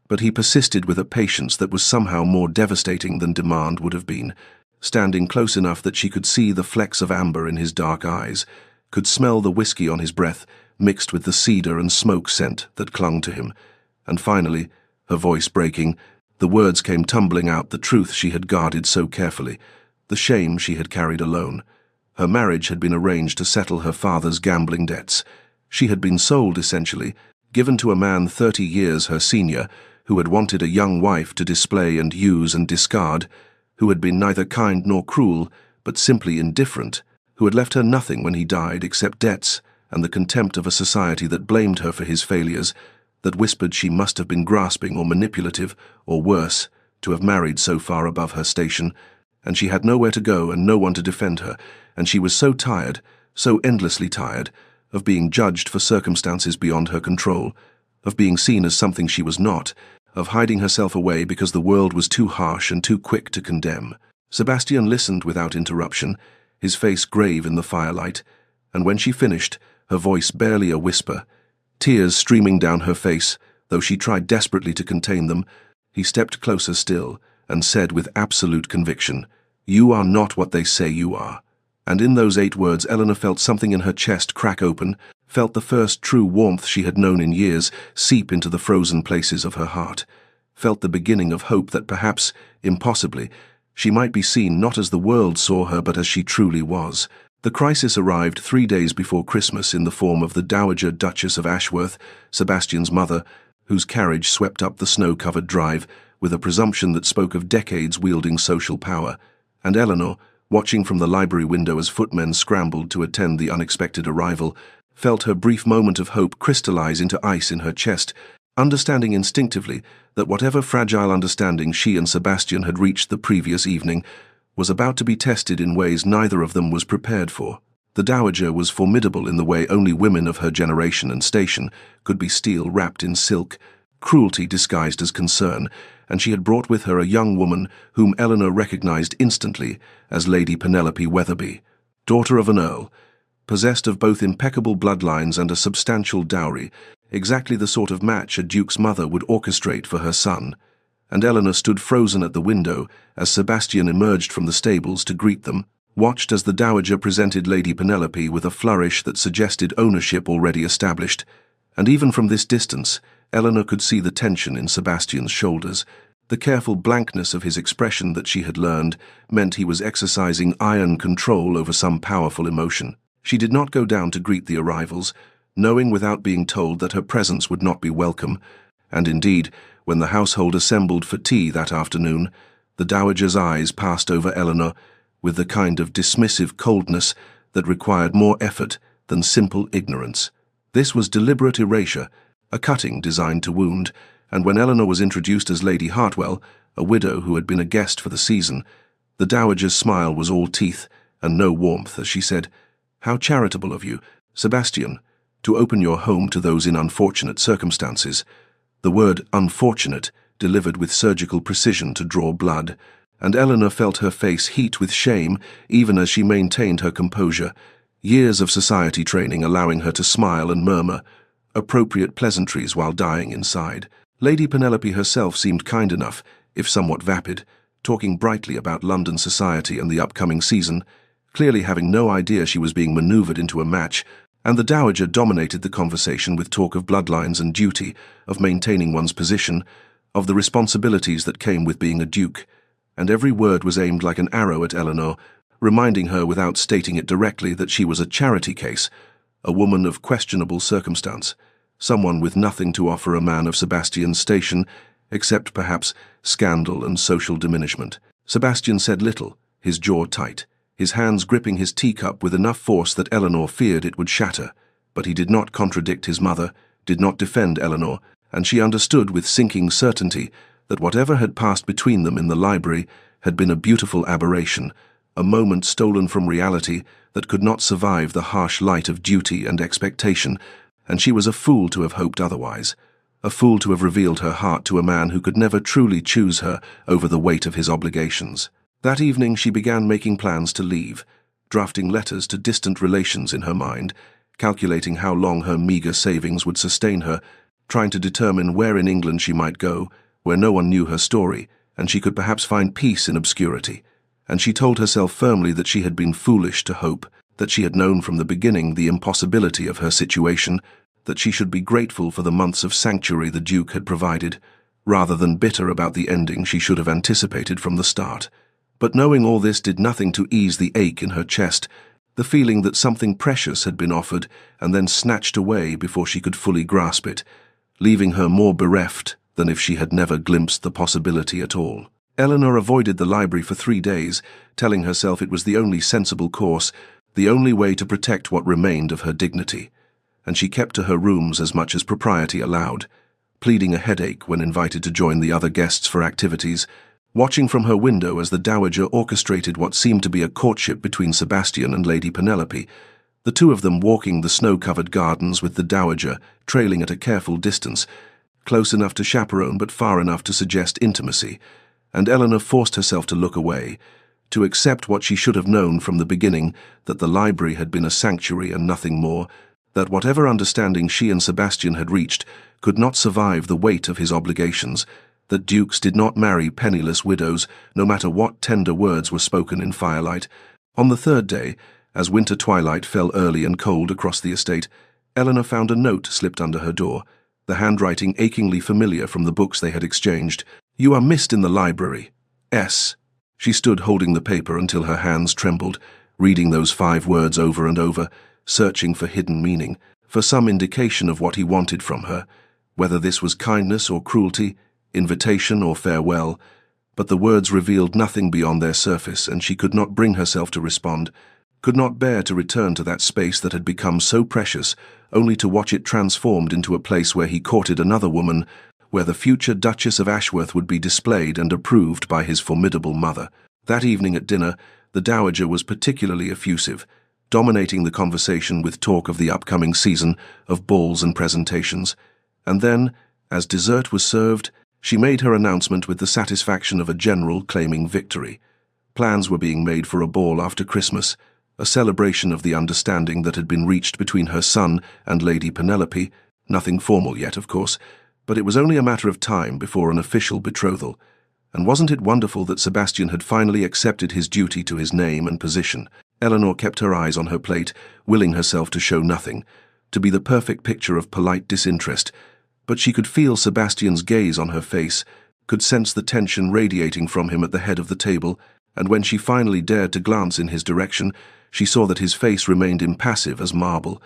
but he persisted with a patience that was somehow more devastating than demand would have been, standing close enough that she could see the flecks of amber in his dark eyes, could smell the whiskey on his breath mixed with the cedar and smoke scent that clung to him. And finally, her voice breaking, the words came tumbling out, the truth she had guarded so carefully, the shame she had carried alone. Her marriage had been arranged to settle her father's gambling debts. She had been sold, essentially, given to a man 30 years her senior, who had wanted a young wife to display and use and discard, who had been neither kind nor cruel, but simply indifferent, who had left her nothing when he died except debts and the contempt of a society that blamed her for his failures, that whispered she must have been grasping or manipulative, or worse, to have married so far above her station, and she had nowhere to go and no one to defend her, and she was so tired, so endlessly tired, of being judged for circumstances beyond her control, of being seen as something she was not, of hiding herself away because the world was too harsh and too quick to condemn. Sebastian listened without interruption, his face grave in the firelight, and when she finished, her voice barely a whisper, tears streaming down her face, though she tried desperately to contain them, he stepped closer still and said with absolute conviction, "You are not what they say you are." And in those 8 words Eleanor felt something in her chest crack open, felt the first true warmth she had known in years seep into the frozen places of her heart, felt the beginning of hope that perhaps, impossibly, she might be seen not as the world saw her but as she truly was. The crisis arrived 3 days before Christmas in the form of the Dowager Duchess of Ashworth, Sebastian's mother, whose carriage swept up the snow-covered drive with a presumption that spoke of decades wielding social power, and Eleanor, watching from the library window as footmen scrambled to attend the unexpected arrival, felt her brief moment of hope crystallize into ice in her chest, understanding instinctively that whatever fragile understanding she and Sebastian had reached the previous evening was about to be tested in ways neither of them was prepared for. The Dowager was formidable in the way only women of her generation and station could be, steel wrapped in silk, cruelty disguised as concern, and she had brought with her a young woman whom Eleanor recognized instantly as Lady Penelope Weatherby, daughter of an earl, possessed of both impeccable bloodlines and a substantial dowry, exactly the sort of match a duke's mother would orchestrate for her son. And Eleanor stood frozen at the window as Sebastian emerged from the stables to greet them, watched as the Dowager presented Lady Penelope with a flourish that suggested ownership already established, and even from this distance, Eleanor could see the tension in Sebastian's shoulders. The careful blankness of his expression that she had learned meant he was exercising iron control over some powerful emotion. She did not go down to greet the arrivals, knowing without being told that her presence would not be welcome, and indeed, when the household assembled for tea that afternoon, the Dowager's eyes passed over Eleanor with the kind of dismissive coldness that required more effort than simple ignorance. This was deliberate erasure, a cutting designed to wound, and when Eleanor was introduced as Lady Hartwell, a widow who had been a guest for the season, the dowager's smile was all teeth and no warmth as she said, "How charitable of you, Sebastian, to open your home to those in unfortunate circumstances." The word unfortunate delivered with surgical precision to draw blood, and Eleanor felt her face heat with shame even as she maintained her composure, years of society training allowing her to smile and murmur appropriate pleasantries while dying inside. Lady Penelope herself seemed kind enough, if somewhat vapid, talking brightly about London society and the upcoming season, clearly having no idea she was being maneuvered into a match, and the dowager dominated the conversation with talk of bloodlines and duty, of maintaining one's position, of the responsibilities that came with being a duke, and every word was aimed like an arrow at Eleanor, reminding her without stating it directly that she was a charity case, a woman of questionable circumstance, someone with nothing to offer a man of Sebastian's station, except perhaps scandal and social diminishment. Sebastian said little, his jaw tight, his hands gripping his teacup with enough force that Eleanor feared it would shatter, but he did not contradict his mother, did not defend Eleanor, and she understood with sinking certainty that whatever had passed between them in the library had been a beautiful aberration, a moment stolen from reality that could not survive the harsh light of duty and expectation, and she was a fool to have hoped otherwise, a fool to have revealed her heart to a man who could never truly choose her over the weight of his obligations. That evening she began making plans to leave, drafting letters to distant relations in her mind, calculating how long her meagre savings would sustain her, trying to determine where in England she might go, where no one knew her story, and she could perhaps find peace in obscurity. And she told herself firmly that she had been foolish to hope, that she had known from the beginning the impossibility of her situation, that she should be grateful for the months of sanctuary the Duke had provided, rather than bitter about the ending she should have anticipated from the start. But knowing all this did nothing to ease the ache in her chest, the feeling that something precious had been offered and then snatched away before she could fully grasp it, leaving her more bereft than if she had never glimpsed the possibility at all. Eleanor avoided the library for 3 days, telling herself it was the only sensible course, the only way to protect what remained of her dignity, and she kept to her rooms as much as propriety allowed, pleading a headache when invited to join the other guests for activities, watching from her window as the dowager orchestrated what seemed to be a courtship between Sebastian and Lady Penelope, the two of them walking the snow-covered gardens with the dowager trailing at a careful distance, close enough to chaperone but far enough to suggest intimacy, and Eleanor forced herself to look away, to accept what she should have known from the beginning, that the library had been a sanctuary and nothing more, that whatever understanding she and Sebastian had reached could not survive the weight of his obligations, that dukes did not marry penniless widows, no matter what tender words were spoken in firelight. On the 3rd day, as winter twilight fell early and cold across the estate, Eleanor found a note slipped under her door, the handwriting achingly familiar from the books they had exchanged. "You are missed in the library. S." She stood holding the paper until her hands trembled, reading those 5 words over and over, searching for hidden meaning, for some indication of what he wanted from her, whether this was kindness or cruelty, invitation or farewell. But the words revealed nothing beyond their surface, and she could not bring herself to respond, could not bear to return to that space that had become so precious, only to watch it transformed into a place where he courted another woman, where the future Duchess of Ashworth would be displayed and approved by his formidable mother. That evening at dinner, the dowager was particularly effusive, dominating the conversation with talk of the upcoming season, of balls and presentations. And then, as dessert was served, she made her announcement with the satisfaction of a general claiming victory. Plans were being made for a ball after Christmas, a celebration of the understanding that had been reached between her son and Lady Penelope, nothing formal yet, of course, but it was only a matter of time before an official betrothal. And wasn't it wonderful that Sebastian had finally accepted his duty to his name and position? Eleanor kept her eyes on her plate, willing herself to show nothing, to be the perfect picture of polite disinterest, but she could feel Sebastian's gaze on her face, could sense the tension radiating from him at the head of the table, and when she finally dared to glance in his direction, she saw that his face remained impassive as marble,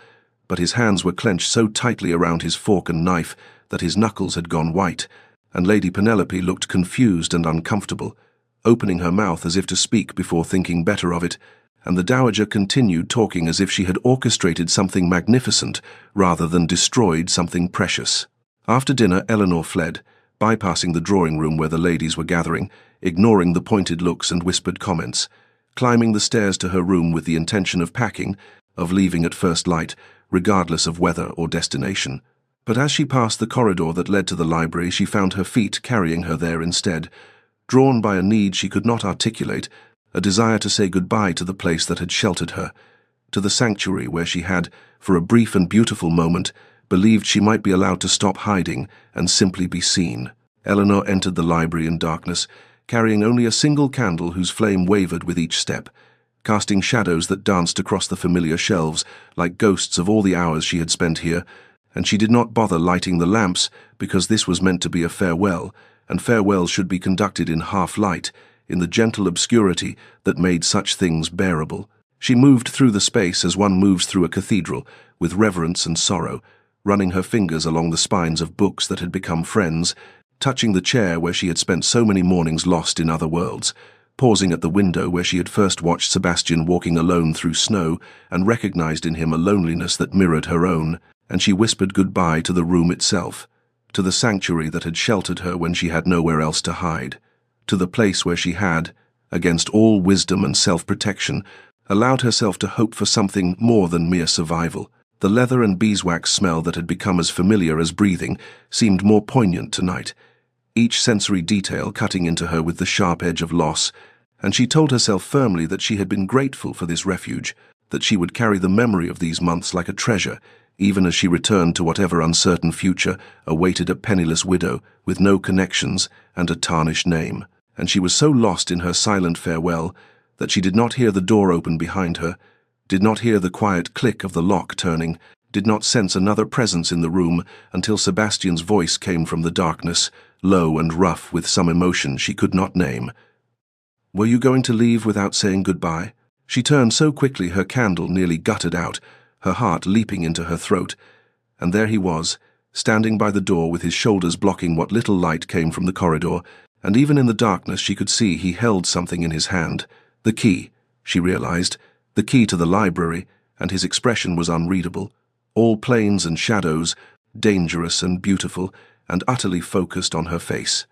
but his hands were clenched so tightly around his fork and knife that his knuckles had gone white, and Lady Penelope looked confused and uncomfortable, opening her mouth as if to speak before thinking better of it, and the dowager continued talking as if she had orchestrated something magnificent rather than destroyed something precious. After dinner, Eleanor fled, bypassing the drawing room where the ladies were gathering, ignoring the pointed looks and whispered comments, climbing the stairs to her room with the intention of packing, of leaving at first light, regardless of weather or destination. But as she passed the corridor that led to the library, she found her feet carrying her there instead, drawn by a need she could not articulate, a desire to say goodbye to the place that had sheltered her, to the sanctuary where she had, for a brief and beautiful moment, believed she might be allowed to stop hiding and simply be seen. Eleanor entered the library in darkness, carrying only a single candle whose flame wavered with each step, casting shadows that danced across the familiar shelves like ghosts of all the hours she had spent here, and she did not bother lighting the lamps because this was meant to be a farewell, and farewells should be conducted in half-light, in the gentle obscurity that made such things bearable. She moved through the space as one moves through a cathedral, with reverence and sorrow, running her fingers along the spines of books that had become friends, touching the chair where she had spent so many mornings lost in other worlds, pausing at the window where she had first watched Sebastian walking alone through snow and recognized in him a loneliness that mirrored her own, and she whispered goodbye to the room itself, to the sanctuary that had sheltered her when she had nowhere else to hide, to the place where she had, against all wisdom and self-protection, allowed herself to hope for something more than mere survival. The leather and beeswax smell that had become as familiar as breathing seemed more poignant tonight, each sensory detail cutting into her with the sharp edge of loss, and she told herself firmly that she had been grateful for this refuge, that she would carry the memory of these months like a treasure, even as she returned to whatever uncertain future awaited a penniless widow with no connections and a tarnished name. And she was so lost in her silent farewell that she did not hear the door open behind her, did not hear the quiet click of the lock turning, did not sense another presence in the room until Sebastian's voice came from the darkness, low and rough with some emotion she could not name. "Were you going to leave without saying goodbye?" She turned so quickly her candle nearly guttered out, her heart leaping into her throat, and there he was, standing by the door with his shoulders blocking what little light came from the corridor, and even in the darkness she could see he held something in his hand. The key, she realized, the key to the library, and his expression was unreadable. All planes and shadows, dangerous and beautiful, and utterly focused on her face.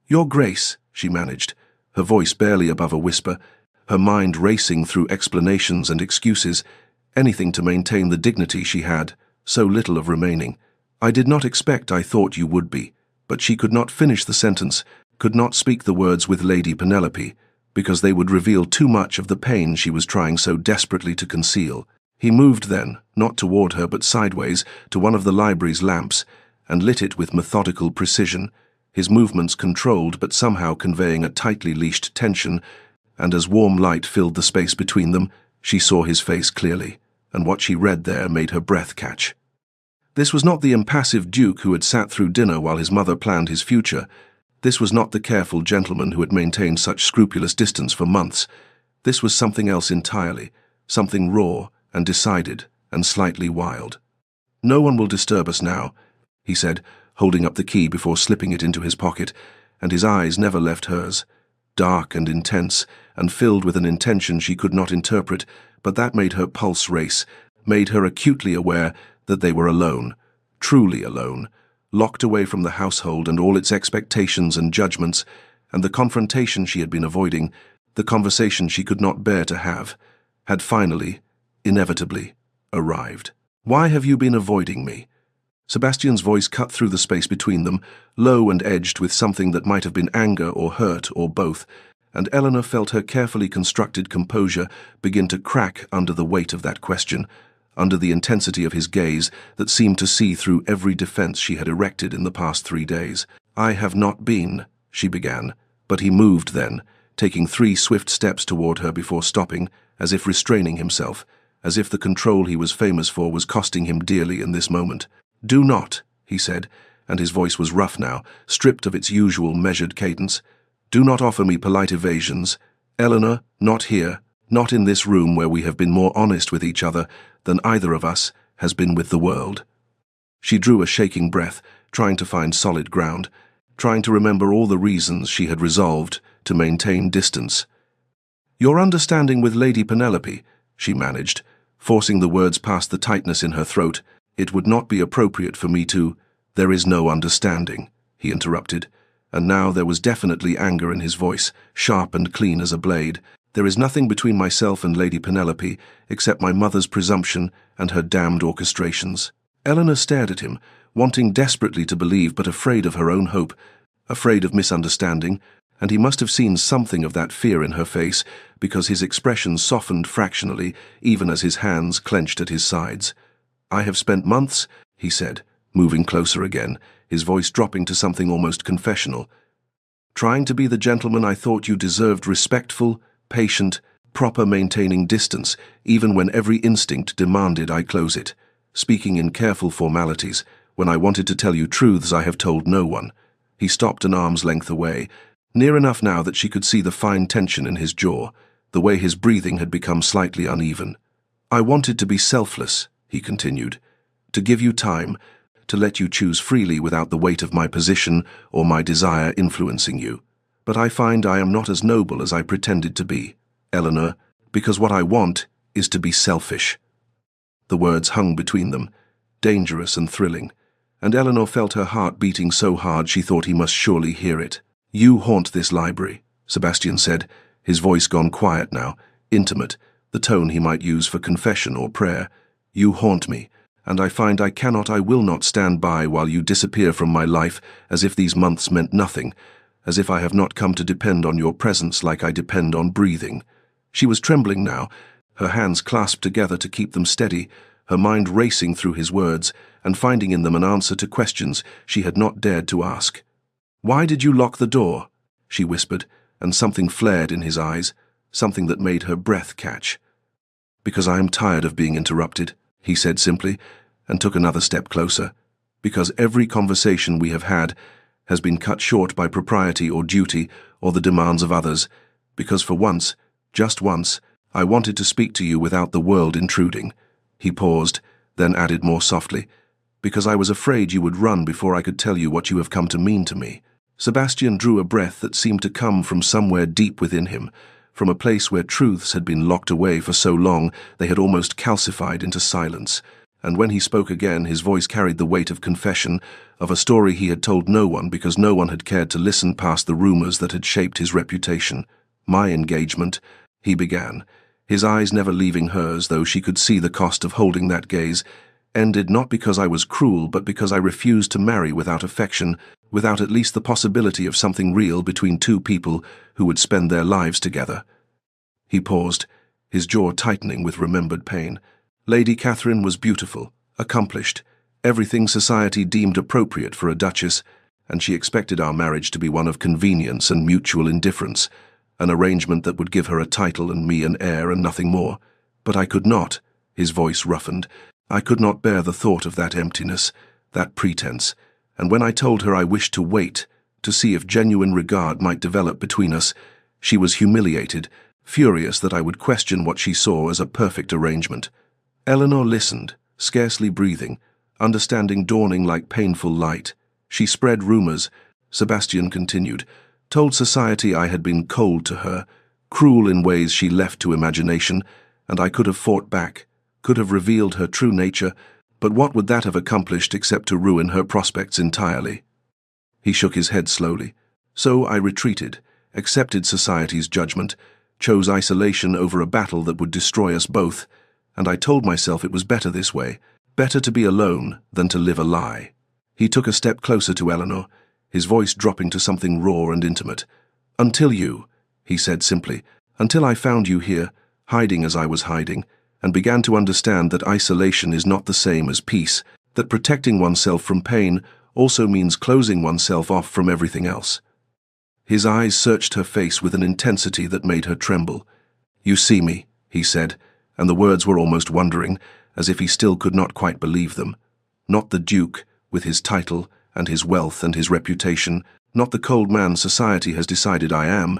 "Your Grace," she managed, her voice barely above a whisper, her mind racing through explanations and excuses, anything to maintain the dignity she had, so little of remaining. "I did not expect I thought you would be," but she could not finish the sentence, could not speak the words with Lady Penelope, because they would reveal too much of the pain she was trying so desperately to conceal. He moved then, not toward her but sideways, to one of the library's lamps, and lit it with methodical precision, his movements controlled but somehow conveying a tightly leashed tension, and as warm light filled the space between them, she saw his face clearly, and what she read there made her breath catch. This was not the impassive duke who had sat through dinner while his mother planned his future. This was not the careful gentleman who had maintained such scrupulous distance for months. This was something else entirely, something raw and decided and slightly wild. "No one will disturb us now," he said, holding up the key before slipping it into his pocket, and his eyes never left hers, dark and intense, and filled with an intention she could not interpret, but that made her pulse race, made her acutely aware that they were alone, truly alone, locked away from the household and all its expectations and judgments, and the confrontation she had been avoiding, the conversation she could not bear to have, had finally, inevitably, arrived. "Why have you been avoiding me?" Sebastian's voice cut through the space between them, low and edged with something that might have been anger or hurt or both, and Eleanor felt her carefully constructed composure begin to crack under the weight of that question, under the intensity of his gaze that seemed to see through every defense she had erected in the past 3 days. "I have not been," she began, but he moved then, taking 3 swift steps toward her before stopping, as if restraining himself, as if the control he was famous for was costing him dearly in this moment. "Do not," he said, and his voice was rough now, stripped of its usual measured cadence. "Do not offer me polite evasions. Eleanor, not here, not in this room where we have been more honest with each other than either of us has been with the world." She drew a shaking breath, trying to find solid ground, trying to remember all the reasons she had resolved to maintain distance. "Your understanding with Lady Penelope," she managed, forcing the words past the tightness in her throat. "It would not be appropriate for me to—" "There is no understanding," he interrupted, and now there was definitely anger in his voice, sharp and clean as a blade. "There is nothing between myself and Lady Penelope except my mother's presumption and her damned orchestrations." Eleanor stared at him, wanting desperately to believe but afraid of her own hope, afraid of misunderstanding, and he must have seen something of that fear in her face because his expression softened fractionally even as his hands clenched at his sides. "I have spent months," he said, moving closer again, his voice dropping to something almost confessional, "trying to be the gentleman I thought you deserved, respectful, patient, proper, maintaining distance, even when every instinct demanded I close it, speaking in careful formalities, when I wanted to tell you truths I have told no one." He stopped an arm's length away, near enough now that she could see the fine tension in his jaw, the way his breathing had become slightly uneven. "I wanted to be selfless," he continued, "to give you time, to let you choose freely without the weight of my position or my desire influencing you. But I find I am not as noble as I pretended to be, Eleanor, because what I want is to be selfish." The words hung between them, dangerous and thrilling, and Eleanor felt her heart beating so hard she thought he must surely hear it. "You haunt this library," Sebastian said, his voice gone quiet now, intimate, the tone he might use for confession or prayer. "You haunt me, and I find I will not stand by while you disappear from my life as if these months meant nothing, as if I have not come to depend on your presence like I depend on breathing." She was trembling now, her hands clasped together to keep them steady, her mind racing through his words and finding in them an answer to questions she had not dared to ask. "Why did you lock the door?" she whispered, and something flared in his eyes, something that made her breath catch. "Because I am tired of being interrupted," he said simply, and took another step closer. "Because every conversation we have had has been cut short by propriety or duty or the demands of others. Because for once, just once, I wanted to speak to you without the world intruding." He paused, then added more softly, "Because I was afraid you would run before I could tell you what you have come to mean to me." Sebastian drew a breath that seemed to come from somewhere deep within him, from a place where truths had been locked away for so long they had almost calcified into silence. And when he spoke again, his voice carried the weight of confession, of a story he had told no one because no one had cared to listen past the rumors that had shaped his reputation. "My engagement," he began, his eyes never leaving hers, though she could see the cost of holding that gaze, "ended not because I was cruel, but because I refused to marry without affection, without at least the possibility of something real between two people who would spend their lives together." He paused, his jaw tightening with remembered pain. Lady Catherine was beautiful, accomplished, everything society deemed appropriate for a duchess, and she expected our marriage to be one of convenience and mutual indifference, an arrangement that would give her a title and me an heir and nothing more. But I could not, his voice roughened, I could not bear the thought of that emptiness, that pretense, and when I told her I wished to wait, to see if genuine regard might develop between us, she was humiliated, furious that I would question what she saw as a perfect arrangement. Eleanor listened, scarcely breathing, understanding dawning like painful light. She spread rumors, Sebastian continued, told society I had been cold to her, cruel in ways she left to imagination, and I could have fought back, could have revealed her true nature, but what would that have accomplished except to ruin her prospects entirely? He shook his head slowly. So I retreated, accepted society's judgment, chose isolation over a battle that would destroy us both, and I told myself it was better this way, better to be alone than to live a lie. He took a step closer to Eleanor, his voice dropping to something raw and intimate. "Until you," he said simply, "until I found you here, hiding as I was hiding, and began to understand that isolation is not the same as peace, that protecting oneself from pain also means closing oneself off from everything else." His eyes searched her face with an intensity that made her tremble. "You see me," he said, and the words were almost wondering, as if he still could not quite believe them. Not the Duke, with his title and his wealth and his reputation, not the cold man society has decided I am,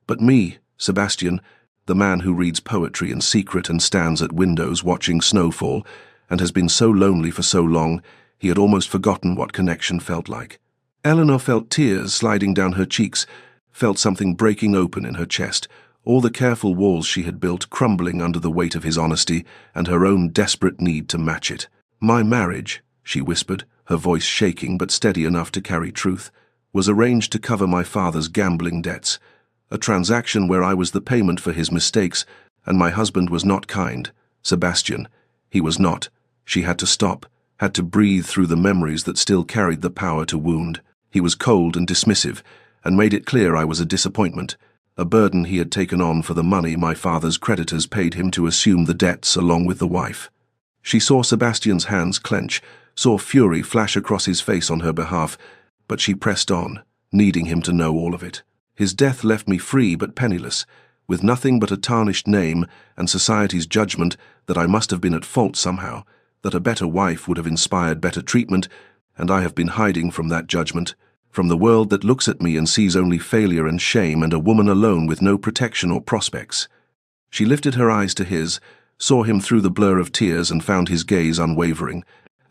but me, Sebastian, the man who reads poetry in secret and stands at windows watching snowfall, and has been so lonely for so long, he had almost forgotten what connection felt like. Eleanor felt tears sliding down her cheeks, felt something breaking open in her chest, all the careful walls she had built crumbling under the weight of his honesty and her own desperate need to match it. "My marriage," she whispered, her voice shaking but steady enough to carry truth, "was arranged to cover my father's gambling debts, a transaction where I was the payment for his mistakes, and my husband was not kind. Sebastian, he was not." She had to stop, had to breathe through the memories that still carried the power to wound. He was cold and dismissive, and made it clear I was a disappointment, a burden he had taken on for the money my father's creditors paid him to assume the debts along with the wife. She saw Sebastian's hands clench, saw fury flash across his face on her behalf, but she pressed on, needing him to know all of it. His death left me free but penniless, with nothing but a tarnished name and society's judgment that I must have been at fault somehow, that a better wife would have inspired better treatment, and I have been hiding from that judgment, from the world that looks at me and sees only failure and shame and a woman alone with no protection or prospects. She lifted her eyes to his, saw him through the blur of tears and found his gaze unwavering,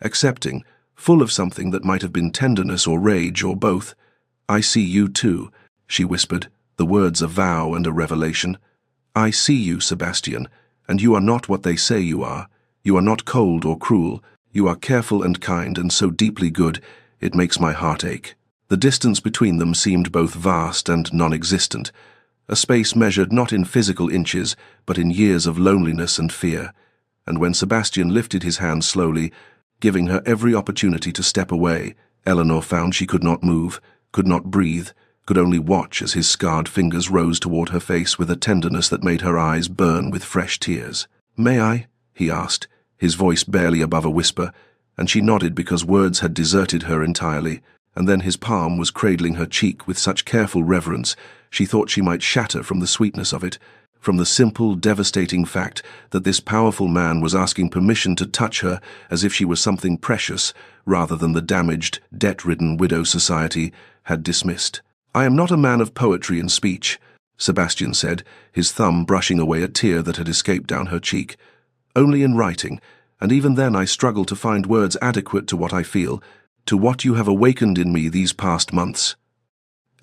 accepting, full of something that might have been tenderness or rage or both. "I see you too," she whispered, the words a vow and a revelation. "I see you, Sebastian, and you are not what they say you are. You are not cold or cruel. You are careful and kind and so deeply good, it makes my heart ache." The distance between them seemed both vast and non-existent, a space measured not in physical inches, but in years of loneliness and fear. And when Sebastian lifted his hand slowly, giving her every opportunity to step away, Eleanor found she could not move, could not breathe, could only watch as his scarred fingers rose toward her face with a tenderness that made her eyes burn with fresh tears. "May I?" he asked, his voice barely above a whisper, and she nodded because words had deserted her entirely, and then his palm was cradling her cheek with such careful reverence she thought she might shatter from the sweetness of it, from the simple, devastating fact that this powerful man was asking permission to touch her as if she was something precious, rather than the damaged, debt-ridden widow society had dismissed. "I am not a man of poetry and speech," Sebastian said, his thumb brushing away a tear that had escaped down her cheek. "Only in writing, and even then I struggle to find words adequate to what I feel, to what you have awakened in me these past months."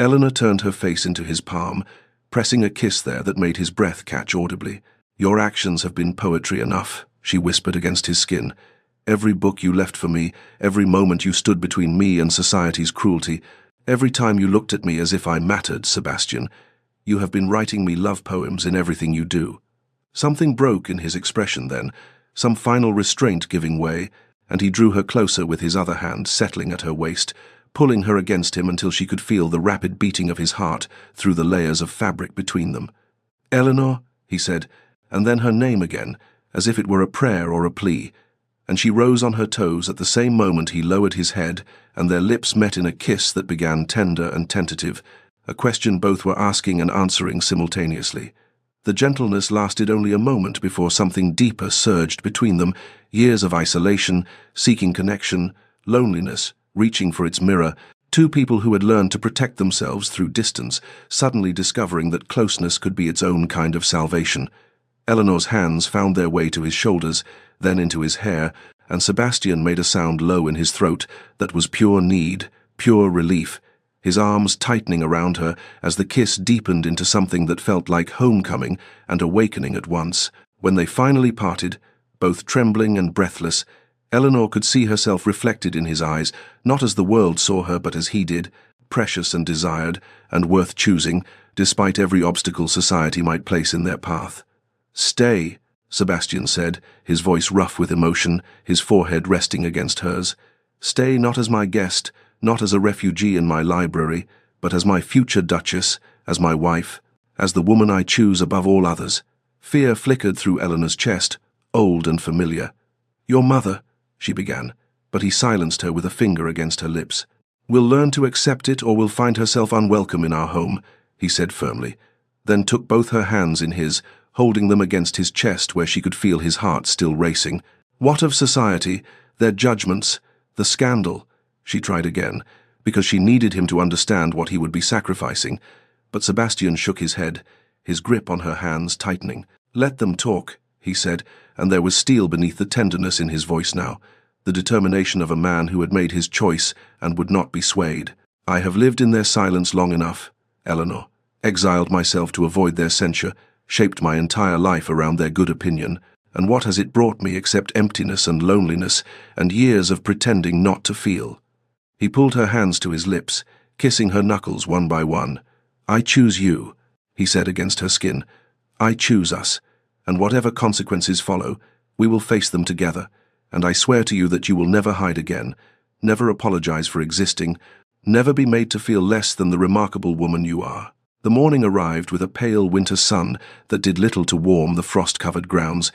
Eleanor turned her face into his palm, pressing a kiss there that made his breath catch audibly. "Your actions have been poetry enough," she whispered against his skin. "Every book you left for me, every moment you stood between me and society's cruelty, every time you looked at me as if I mattered, Sebastian, you have been writing me love poems in everything you do." Something broke in his expression then, some final restraint giving way, and he drew her closer with his other hand settling at her waist, pulling her against him until she could feel the rapid beating of his heart through the layers of fabric between them. "Eleanor," he said, and then her name again, as if it were a prayer or a plea, and she rose on her toes at the same moment he lowered his head, and their lips met in a kiss that began tender and tentative, a question both were asking and answering simultaneously. The gentleness lasted only a moment before something deeper surged between them, years of isolation, seeking connection, loneliness, reaching for its mirror, two people who had learned to protect themselves through distance, suddenly discovering that closeness could be its own kind of salvation. Eleanor's hands found their way to his shoulders, then into his hair, and Sebastian made a sound low in his throat that was pure need, pure relief, his arms tightening around her as the kiss deepened into something that felt like homecoming and awakening at once. When they finally parted, both trembling and breathless, Eleanor could see herself reflected in his eyes, not as the world saw her but as he did, precious and desired, and worth choosing, despite every obstacle society might place in their path. "Stay," Sebastian said, his voice rough with emotion, his forehead resting against hers. "Stay not as my guest, not as a refugee in my library, but as my future duchess, as my wife, as the woman I choose above all others." Fear flickered through Eleanor's chest, old and familiar. "Your mother," she began, but he silenced her with a finger against her lips. "Will learn to accept it or will find herself unwelcome in our home," he said firmly, then took both her hands in his, holding them against his chest where she could feel his heart still racing. "What of society, their judgments, the scandal?" She tried again, because she needed him to understand what he would be sacrificing, but Sebastian shook his head, his grip on her hands tightening. "Let them talk," he said, and there was steel beneath the tenderness in his voice now, the determination of a man who had made his choice and would not be swayed. "I have lived in their silence long enough, Eleanor. exiled myself to avoid their censure, shaped my entire life around their good opinion, and what has it brought me except emptiness and loneliness and years of pretending not to feel? He pulled her hands to his lips, kissing her knuckles one by one. I choose you, he said against her skin. I choose us, and whatever consequences follow, we will face them together, and I swear to you that you will never hide again, never apologize for existing, never be made to feel less than the remarkable woman you are. The morning arrived with a pale winter sun that did little to warm the frost-covered grounds,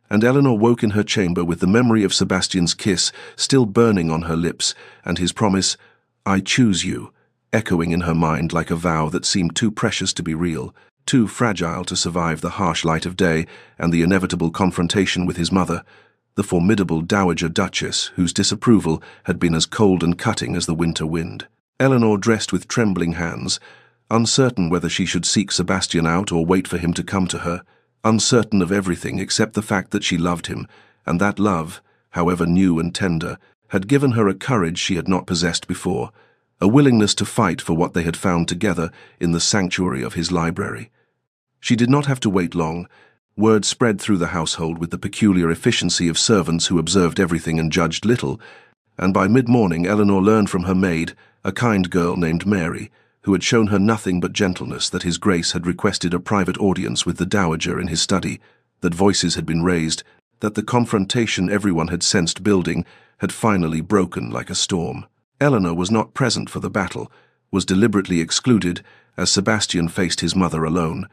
and Eleanor woke in her chamber with the memory of Sebastian's kiss still burning on her lips and his promise, I choose you, echoing in her mind like a vow that seemed too precious to be real, too fragile to survive the harsh light of day and the inevitable confrontation with his mother, the formidable Dowager Duchess whose disapproval had been as cold and cutting as the winter wind. Eleanor dressed with trembling hands, uncertain whether she should seek Sebastian out or wait for him to come to her, uncertain of everything except the fact that she loved him, and that love, however new and tender, had given her a courage she had not possessed before, a willingness to fight for what they had found together in the sanctuary of his library. She did not have to wait long. Word spread through the household with the peculiar efficiency of servants who observed everything and judged little, and by mid-morning Eleanor learned from her maid, a kind girl named Mary, who had shown her nothing but gentleness, that his Grace had requested a private audience with the Dowager in his study, that voices had been raised, that the confrontation everyone had sensed building had finally broken like a storm. Eleanor was not present for the battle, was deliberately excluded as Sebastian faced his mother alone,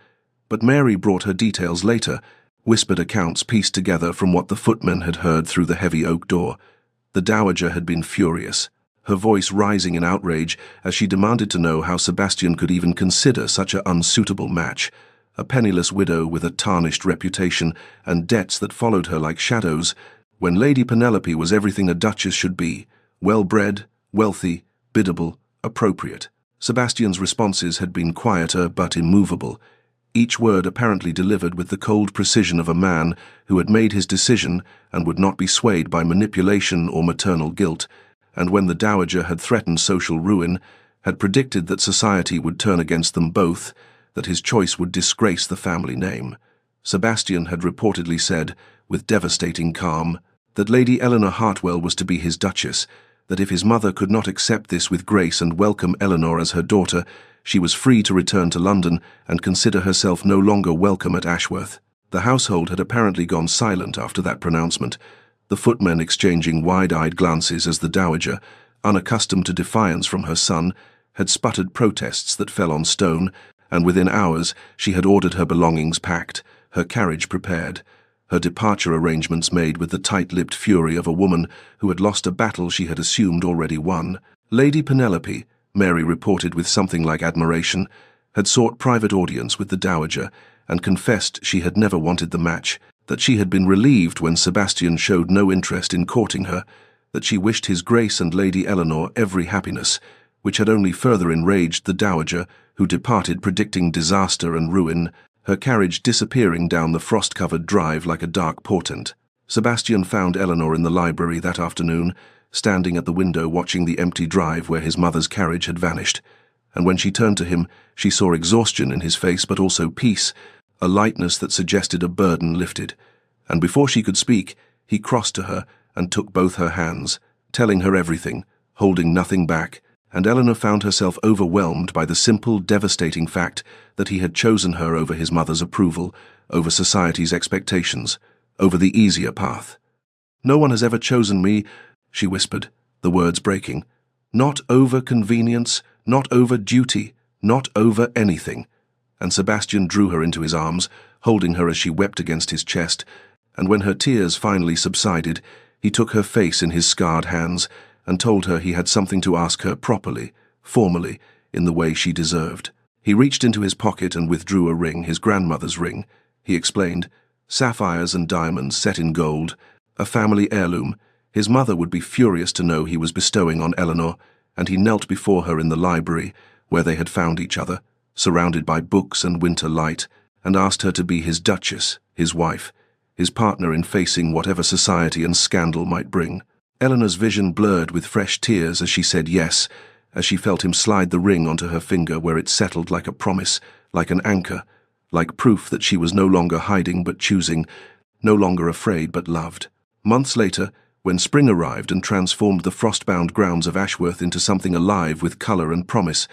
but Mary brought her details later, whispered accounts pieced together from what the footmen had heard through the heavy oak door. The Dowager had been furious, her voice rising in outrage as she demanded to know how Sebastian could even consider such an unsuitable match, a penniless widow with a tarnished reputation and debts that followed her like shadows, when Lady Penelope was everything a duchess should be, well-bred, wealthy, biddable, appropriate. Sebastian's responses had been quieter but immovable, each word apparently delivered with the cold precision of a man who had made his decision and would not be swayed by manipulation or maternal guilt, and when the Dowager had threatened social ruin, had predicted that society would turn against them both, that his choice would disgrace the family name. Sebastian had reportedly said, with devastating calm, that Lady Eleanor Hartwell was to be his duchess, that if his mother could not accept this with grace and welcome Eleanor as her daughter, she was free to return to London and consider herself no longer welcome at Ashworth. The household had apparently gone silent after that pronouncement, the footmen exchanging wide-eyed glances as the Dowager, unaccustomed to defiance from her son, had sputtered protests that fell on stone, and within hours she had ordered her belongings packed, her carriage prepared, her departure arrangements made with the tight-lipped fury of a woman who had lost a battle she had assumed already won. Lady Penelope, Mary reported with something like admiration, had sought private audience with the Dowager and confessed she had never wanted the match, that she had been relieved when Sebastian showed no interest in courting her, that she wished his Grace and Lady Eleanor every happiness, which had only further enraged the Dowager, who departed predicting disaster and ruin, her carriage disappearing down the frost-covered drive like a dark portent. Sebastian found Eleanor in the library that afternoon, standing at the window watching the empty drive where his mother's carriage had vanished, and when she turned to him, she saw exhaustion in his face but also peace, a lightness that suggested a burden lifted, and before she could speak, he crossed to her and took both her hands, telling her everything, holding nothing back, and Eleanor found herself overwhelmed by the simple, devastating fact that he had chosen her over his mother's approval, over society's expectations, over the easier path. "No one has ever chosen me," she whispered, the words breaking. "Not over convenience, not over duty, not over anything." And Sebastian drew her into his arms, holding her as she wept against his chest, and when her tears finally subsided, he took her face in his scarred hands and told her he had something to ask her properly, formally, in the way she deserved. He reached into his pocket and withdrew a ring, his grandmother's ring. He explained, sapphires and diamonds set in gold, a family heirloom. His mother would be furious to know he was bestowing on Eleanor, and he knelt before her in the library, where they had found each other, surrounded by books and winter light, and asked her to be his duchess, his wife, his partner in facing whatever society and scandal might bring. Eleanor's vision blurred with fresh tears as she said yes, as she felt him slide the ring onto her finger where it settled like a promise, like an anchor, like proof that she was no longer hiding but choosing, no longer afraid but loved. Months later, when spring arrived and transformed the frost-bound grounds of Ashworth into something alive with colour and promise,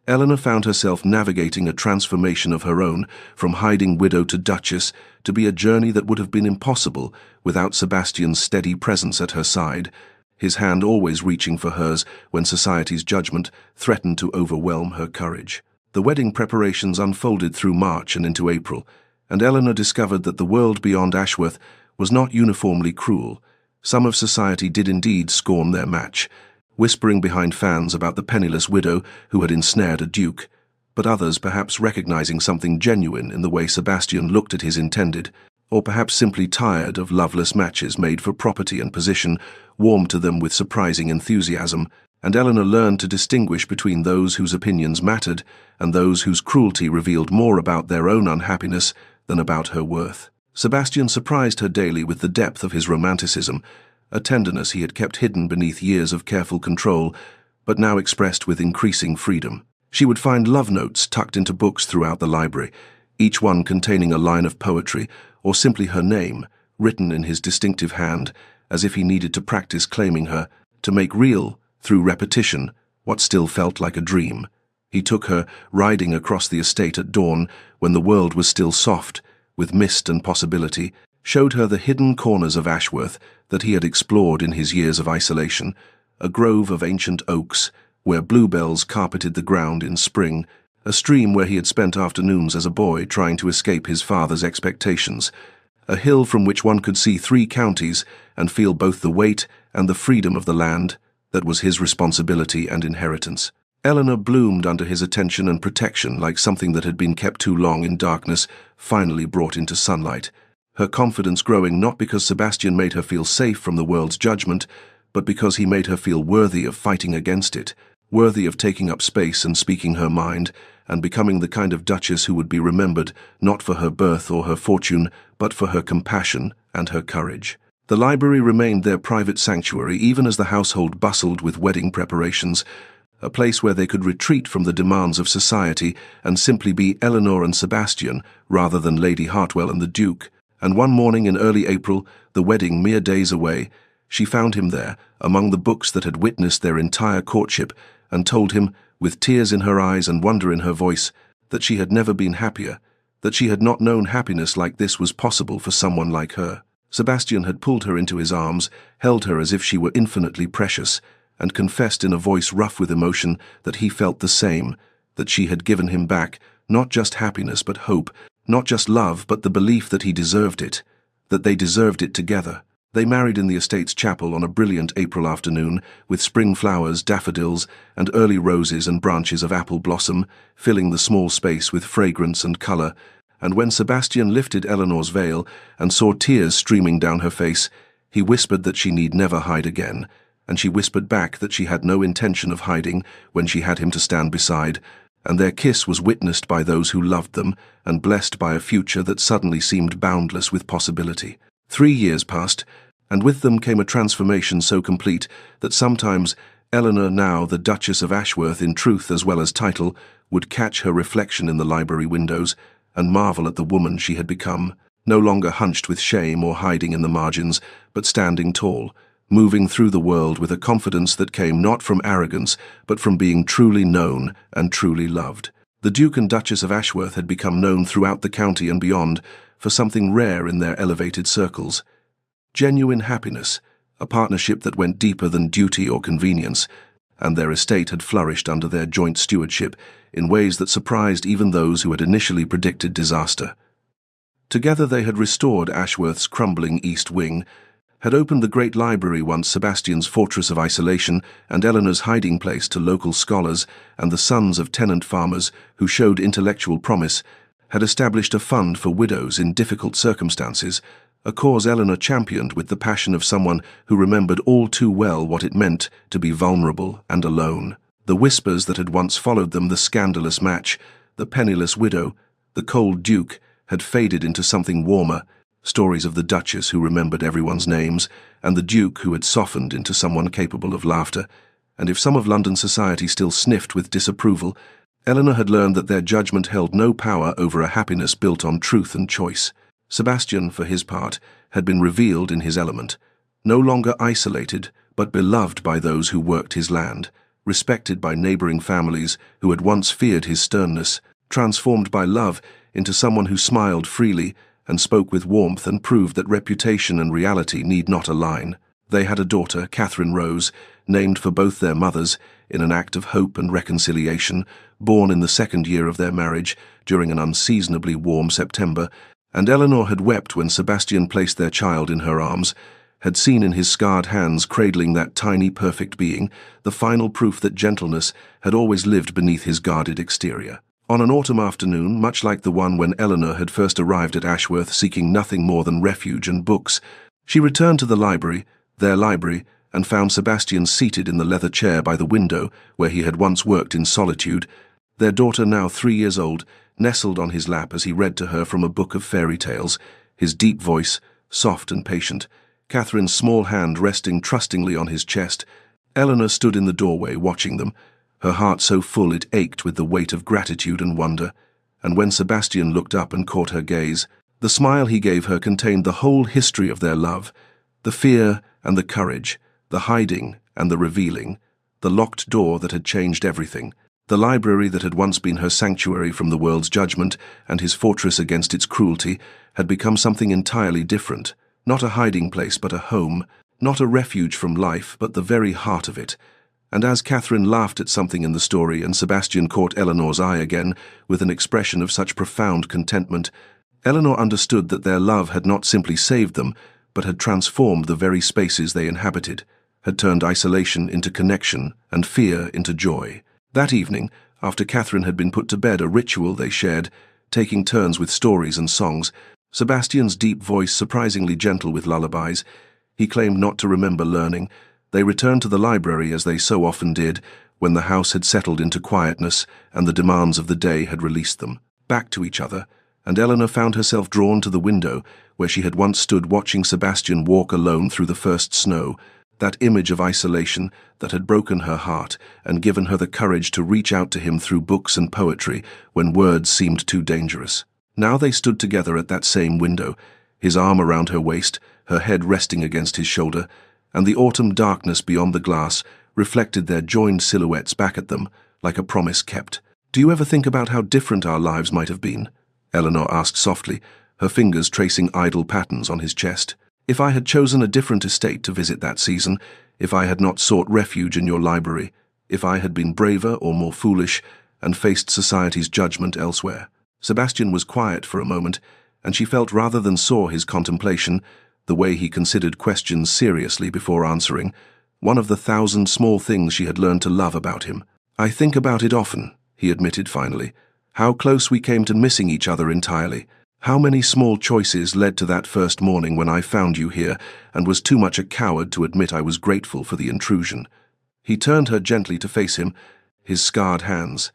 Eleanor found herself navigating a transformation of her own, from hiding widow to duchess, to be a journey that would have been impossible without Sebastian's steady presence at her side, his hand always reaching for hers when society's judgment threatened to overwhelm her courage. The wedding preparations unfolded through March and into April, and Eleanor discovered that the world beyond Ashworth was not uniformly cruel. Some of society did indeed scorn their match, whispering behind fans about the penniless widow who had ensnared a duke, but others perhaps recognizing something genuine in the way Sebastian looked at his intended, or perhaps simply tired of loveless matches made for property and position, warmed to them with surprising enthusiasm, and Eleanor learned to distinguish between those whose opinions mattered and those whose cruelty revealed more about their own unhappiness than about her worth. Sebastian surprised her daily with the depth of his romanticism, a tenderness he had kept hidden beneath years of careful control, but now expressed with increasing freedom. She would find love notes tucked into books throughout the library, each one containing a line of poetry, or simply her name, written in his distinctive hand, as if he needed to practice claiming her, to make real, through repetition, what still felt like a dream. He took her, riding across the estate at dawn, when the world was still soft, with mist and possibility, showed her the hidden corners of Ashworth that he had explored in his years of isolation, a grove of ancient oaks, where bluebells carpeted the ground in spring, a stream where he had spent afternoons as a boy trying to escape his father's expectations, a hill from which one could see 3 counties and feel both the weight and the freedom of the land that was his responsibility and inheritance. Eleanor bloomed under his attention and protection like something that had been kept too long in darkness, finally brought into sunlight, her confidence growing not because Sebastian made her feel safe from the world's judgment, but because he made her feel worthy of fighting against it, worthy of taking up space and speaking her mind, and becoming the kind of duchess who would be remembered not for her birth or her fortune, but for her compassion and her courage. The library remained their private sanctuary even as the household bustled with wedding preparations, a place where they could retreat from the demands of society and simply be Eleanor and Sebastian rather than Lady Hartwell and the Duke. And one morning in early April, the wedding mere days away, she found him there, among the books that had witnessed their entire courtship, and told him, with tears in her eyes and wonder in her voice, that she had never been happier, that she had not known happiness like this was possible for someone like her. Sebastian had pulled her into his arms, held her as if she were infinitely precious, and confessed in a voice rough with emotion that he felt the same, that she had given him back not just happiness but hope, not just love but the belief that he deserved it, that they deserved it together. They married in the estate's chapel on a brilliant April afternoon, with spring flowers, daffodils, and early roses and branches of apple blossom, filling the small space with fragrance and colour, and when Sebastian lifted Eleanor's veil and saw tears streaming down her face, he whispered that she need never hide again, and she whispered back that she had no intention of hiding when she had him to stand beside, and their kiss was witnessed by those who loved them and blessed by a future that suddenly seemed boundless with possibility. 3 years passed, and with them came a transformation so complete that sometimes Eleanor, now the Duchess of Ashworth in truth as well as title, would catch her reflection in the library windows and marvel at the woman she had become, no longer hunched with shame or hiding in the margins, but standing tall, moving through the world with a confidence that came not from arrogance, but from being truly known and truly loved. The Duke and Duchess of Ashworth had become known throughout the county and beyond for something rare in their elevated circles: genuine happiness, a partnership that went deeper than duty or convenience, and their estate had flourished under their joint stewardship in ways that surprised even those who had initially predicted disaster. Together they had restored Ashworth's crumbling east wing, had opened the great library once Sebastian's fortress of isolation and Eleanor's hiding place to local scholars and the sons of tenant farmers who showed intellectual promise, had established a fund for widows in difficult circumstances, a cause Eleanor championed with the passion of someone who remembered all too well what it meant to be vulnerable and alone. The whispers that had once followed them, the scandalous match, the penniless widow, the cold duke, had faded into something warmer, stories of the Duchess who remembered everyone's names, and the Duke who had softened into someone capable of laughter. And if some of London society still sniffed with disapproval, Eleanor had learned that their judgment held no power over a happiness built on truth and choice. Sebastian, for his part, had been revealed in his element, no longer isolated, but beloved by those who worked his land, respected by neighboring families who had once feared his sternness, transformed by love into someone who smiled freely and spoke with warmth and proved that reputation and reality need not align. They had a daughter, Catherine Rose, named for both their mothers, in an act of hope and reconciliation, born in the second year of their marriage during an unseasonably warm September, and Eleanor had wept when Sebastian placed their child in her arms, had seen in his scarred hands cradling that tiny perfect being, the final proof that gentleness had always lived beneath his guarded exterior. On an autumn afternoon, much like the one when Eleanor had first arrived at Ashworth seeking nothing more than refuge and books, she returned to the library, their library, and found Sebastian seated in the leather chair by the window where he had once worked in solitude, their daughter, now 3 years old, nestled on his lap as he read to her from a book of fairy tales, his deep voice, soft and patient, Catherine's small hand resting trustingly on his chest. Eleanor stood in the doorway watching them, her heart so full it ached with the weight of gratitude and wonder, and when Sebastian looked up and caught her gaze, the smile he gave her contained the whole history of their love, the fear and the courage, the hiding and the revealing, the locked door that had changed everything, the library that had once been her sanctuary from the world's judgment and his fortress against its cruelty had become something entirely different, not a hiding place but a home, not a refuge from life but the very heart of it. And as Catherine laughed at something in the story and Sebastian caught Eleanor's eye again with an expression of such profound contentment, Eleanor understood that their love had not simply saved them, but had transformed the very spaces they inhabited, had turned isolation into connection and fear into joy. That evening, after Catherine had been put to bed, a ritual they shared, taking turns with stories and songs, Sebastian's deep voice surprisingly gentle with lullabies. He claimed not to remember learning. They returned to the library as they so often did, when the house had settled into quietness and the demands of the day had released them, back to each other, and Eleanor found herself drawn to the window where she had once stood watching Sebastian walk alone through the first snow, that image of isolation that had broken her heart and given her the courage to reach out to him through books and poetry when words seemed too dangerous. Now they stood together at that same window, his arm around her waist, her head resting against his shoulder, and the autumn darkness beyond the glass reflected their joined silhouettes back at them like a promise kept. "Do you ever think about how different our lives might have been?" Eleanor asked softly, her fingers tracing idle patterns on his chest. "If I had chosen a different estate to visit that season, if I had not sought refuge in your library, if I had been braver or more foolish and faced society's judgment elsewhere." Sebastian was quiet for a moment, and she felt rather than saw his contemplation, the way he considered questions seriously before answering, one of the 1,000 small things she had learned to love about him. "I think about it often," he admitted finally. "How close we came to missing each other entirely. How many small choices led to that first morning when I found you here and was too much a coward to admit I was grateful for the intrusion." He turned her gently to face him, his scarred hands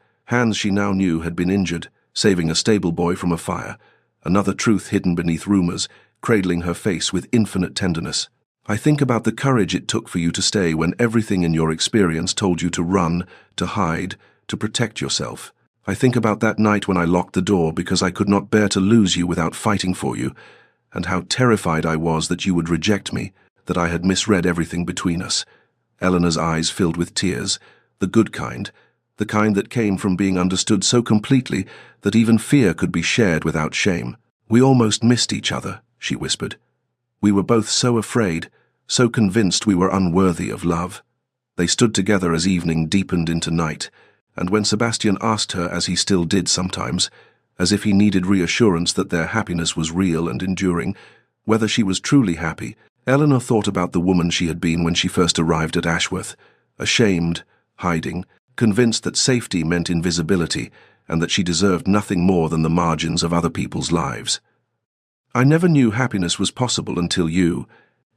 she now knew had been injured, saving a stable boy from a fire, another truth hidden beneath rumors, cradling her face with infinite tenderness. "I think about the courage it took for you to stay when everything in your experience told you to run, to hide, to protect yourself. I think about that night when I locked the door because I could not bear to lose you without fighting for you, and how terrified I was that you would reject me, that I had misread everything between us." Eleanor's eyes filled with tears, the good kind, the kind that came from being understood so completely that even fear could be shared without shame. "We almost missed each other," she whispered. "We were both so afraid, so convinced we were unworthy of love." They stood together as evening deepened into night, and when Sebastian asked her, as he still did sometimes, as if he needed reassurance that their happiness was real and enduring, whether she was truly happy, Eleanor thought about the woman she had been when she first arrived at Ashworth, ashamed, hiding, convinced that safety meant invisibility and that she deserved nothing more than the margins of other people's lives. "I never knew happiness was possible until you,"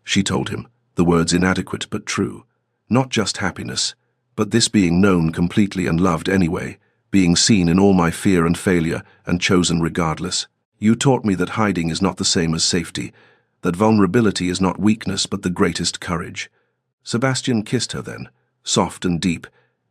she told him, the words inadequate but true. "Not just happiness, but this being known completely and loved anyway, being seen in all my fear and failure and chosen regardless. You taught me that hiding is not the same as safety, that vulnerability is not weakness but the greatest courage." Sebastian kissed her then, soft and deep,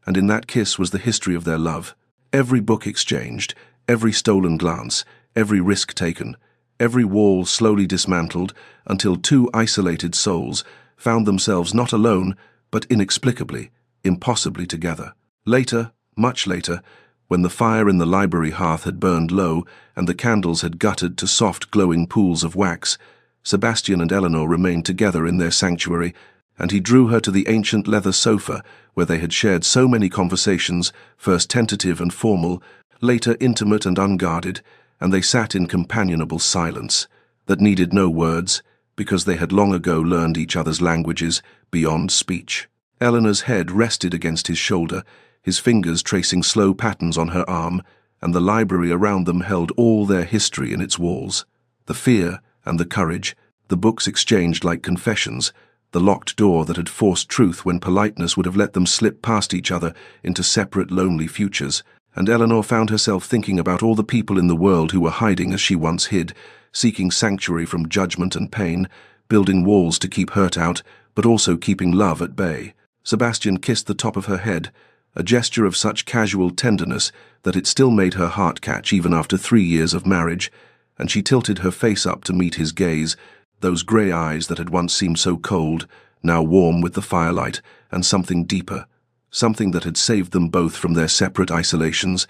and in that kiss was the history of their love. Every book exchanged, every stolen glance, every risk taken, every wall slowly dismantled until two isolated souls found themselves not alone, but inexplicably, impossibly together. Later, much later, when the fire in the library hearth had burned low and the candles had guttered to soft glowing pools of wax, Sebastian and Eleanor remained together in their sanctuary, and he drew her to the ancient leather sofa where they had shared so many conversations, first tentative and formal, later intimate and unguarded, and they sat in companionable silence that needed no words because they had long ago learned each other's languages beyond speech. Eleanor's head rested against his shoulder, his fingers tracing slow patterns on her arm, and the library around them held all their history in its walls. The fear and the courage, the books exchanged like confessions, the locked door that had forced truth when politeness would have let them slip past each other into separate lonely futures. And Eleanor found herself thinking about all the people in the world who were hiding as she once hid, seeking sanctuary from judgment and pain, building walls to keep hurt out, but also keeping love at bay. Sebastian kissed the top of her head, a gesture of such casual tenderness that it still made her heart catch even after 3 years of marriage, and she tilted her face up to meet his gaze, those grey eyes that had once seemed so cold, now warm with the firelight, and something deeper, something that had saved them both from their separate isolations.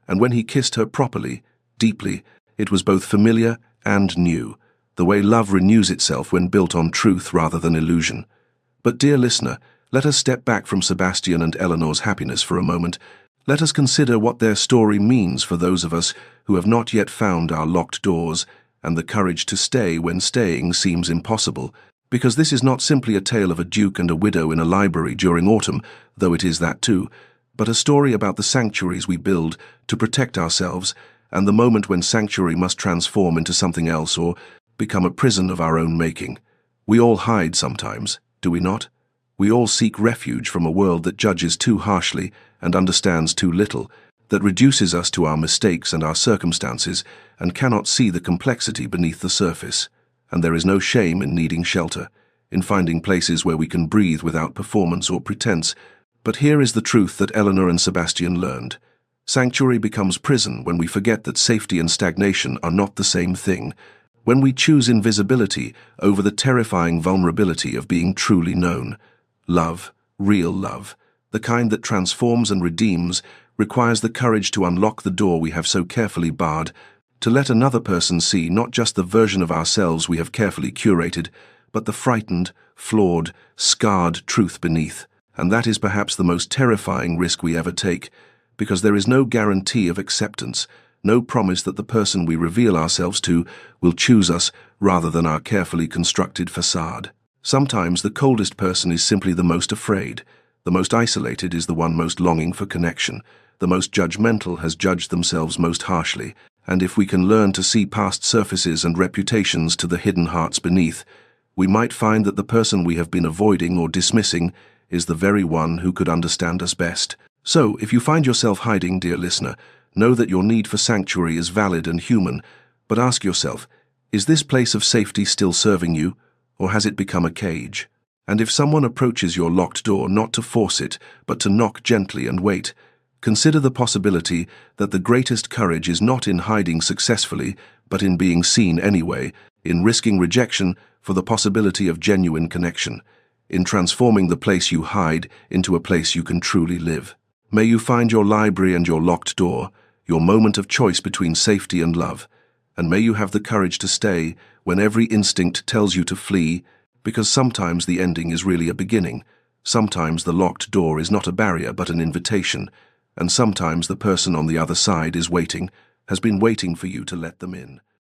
And when he kissed her properly, deeply, it was both familiar and new, the way love renews itself when built on truth rather than illusion. But dear listener, let us step back from Sebastian and Eleanor's happiness for a moment. Let us consider what their story means for those of us who have not yet found our locked doors and the courage to stay when staying seems impossible. Because this is not simply a tale of a duke and a widow in a library during autumn, though it is that too, but a story about the sanctuaries we build to protect ourselves and the moment when sanctuary must transform into something else or become a prison of our own making. We all hide sometimes, do we not? We all seek refuge from a world that judges too harshly and understands too little, that reduces us to our mistakes and our circumstances and cannot see the complexity beneath the surface. And there is no shame in needing shelter, in finding places where we can breathe without performance or pretense. But here is the truth that Eleanor and Sebastian learned. Sanctuary becomes prison when we forget that safety and stagnation are not the same thing, when we choose invisibility over the terrifying vulnerability of being truly known. Love, real love, the kind that transforms and redeems, requires the courage to unlock the door we have so carefully barred, to let another person see not just the version of ourselves we have carefully curated, but the frightened, flawed, scarred truth beneath. And that is perhaps the most terrifying risk we ever take, because there is no guarantee of acceptance, no promise that the person we reveal ourselves to will choose us rather than our carefully constructed facade. Sometimes the coldest person is simply the most afraid. The most isolated is the one most longing for connection. The most judgmental has judged themselves most harshly. And if we can learn to see past surfaces and reputations to the hidden hearts beneath, we might find that the person we have been avoiding or dismissing is the very one who could understand us best. So, if you find yourself hiding, dear listener, know that your need for sanctuary is valid and human, but ask yourself, is this place of safety still serving you, or has it become a cage? And if someone approaches your locked door, not to force it, but to knock gently and wait, consider the possibility that the greatest courage is not in hiding successfully, but in being seen anyway, in risking rejection for the possibility of genuine connection, in transforming the place you hide into a place you can truly live. May you find your library and your locked door, your moment of choice between safety and love, and may you have the courage to stay when every instinct tells you to flee, because sometimes the ending is really a beginning, sometimes the locked door is not a barrier but an invitation, and sometimes the person on the other side is waiting, has been waiting for you to let them in.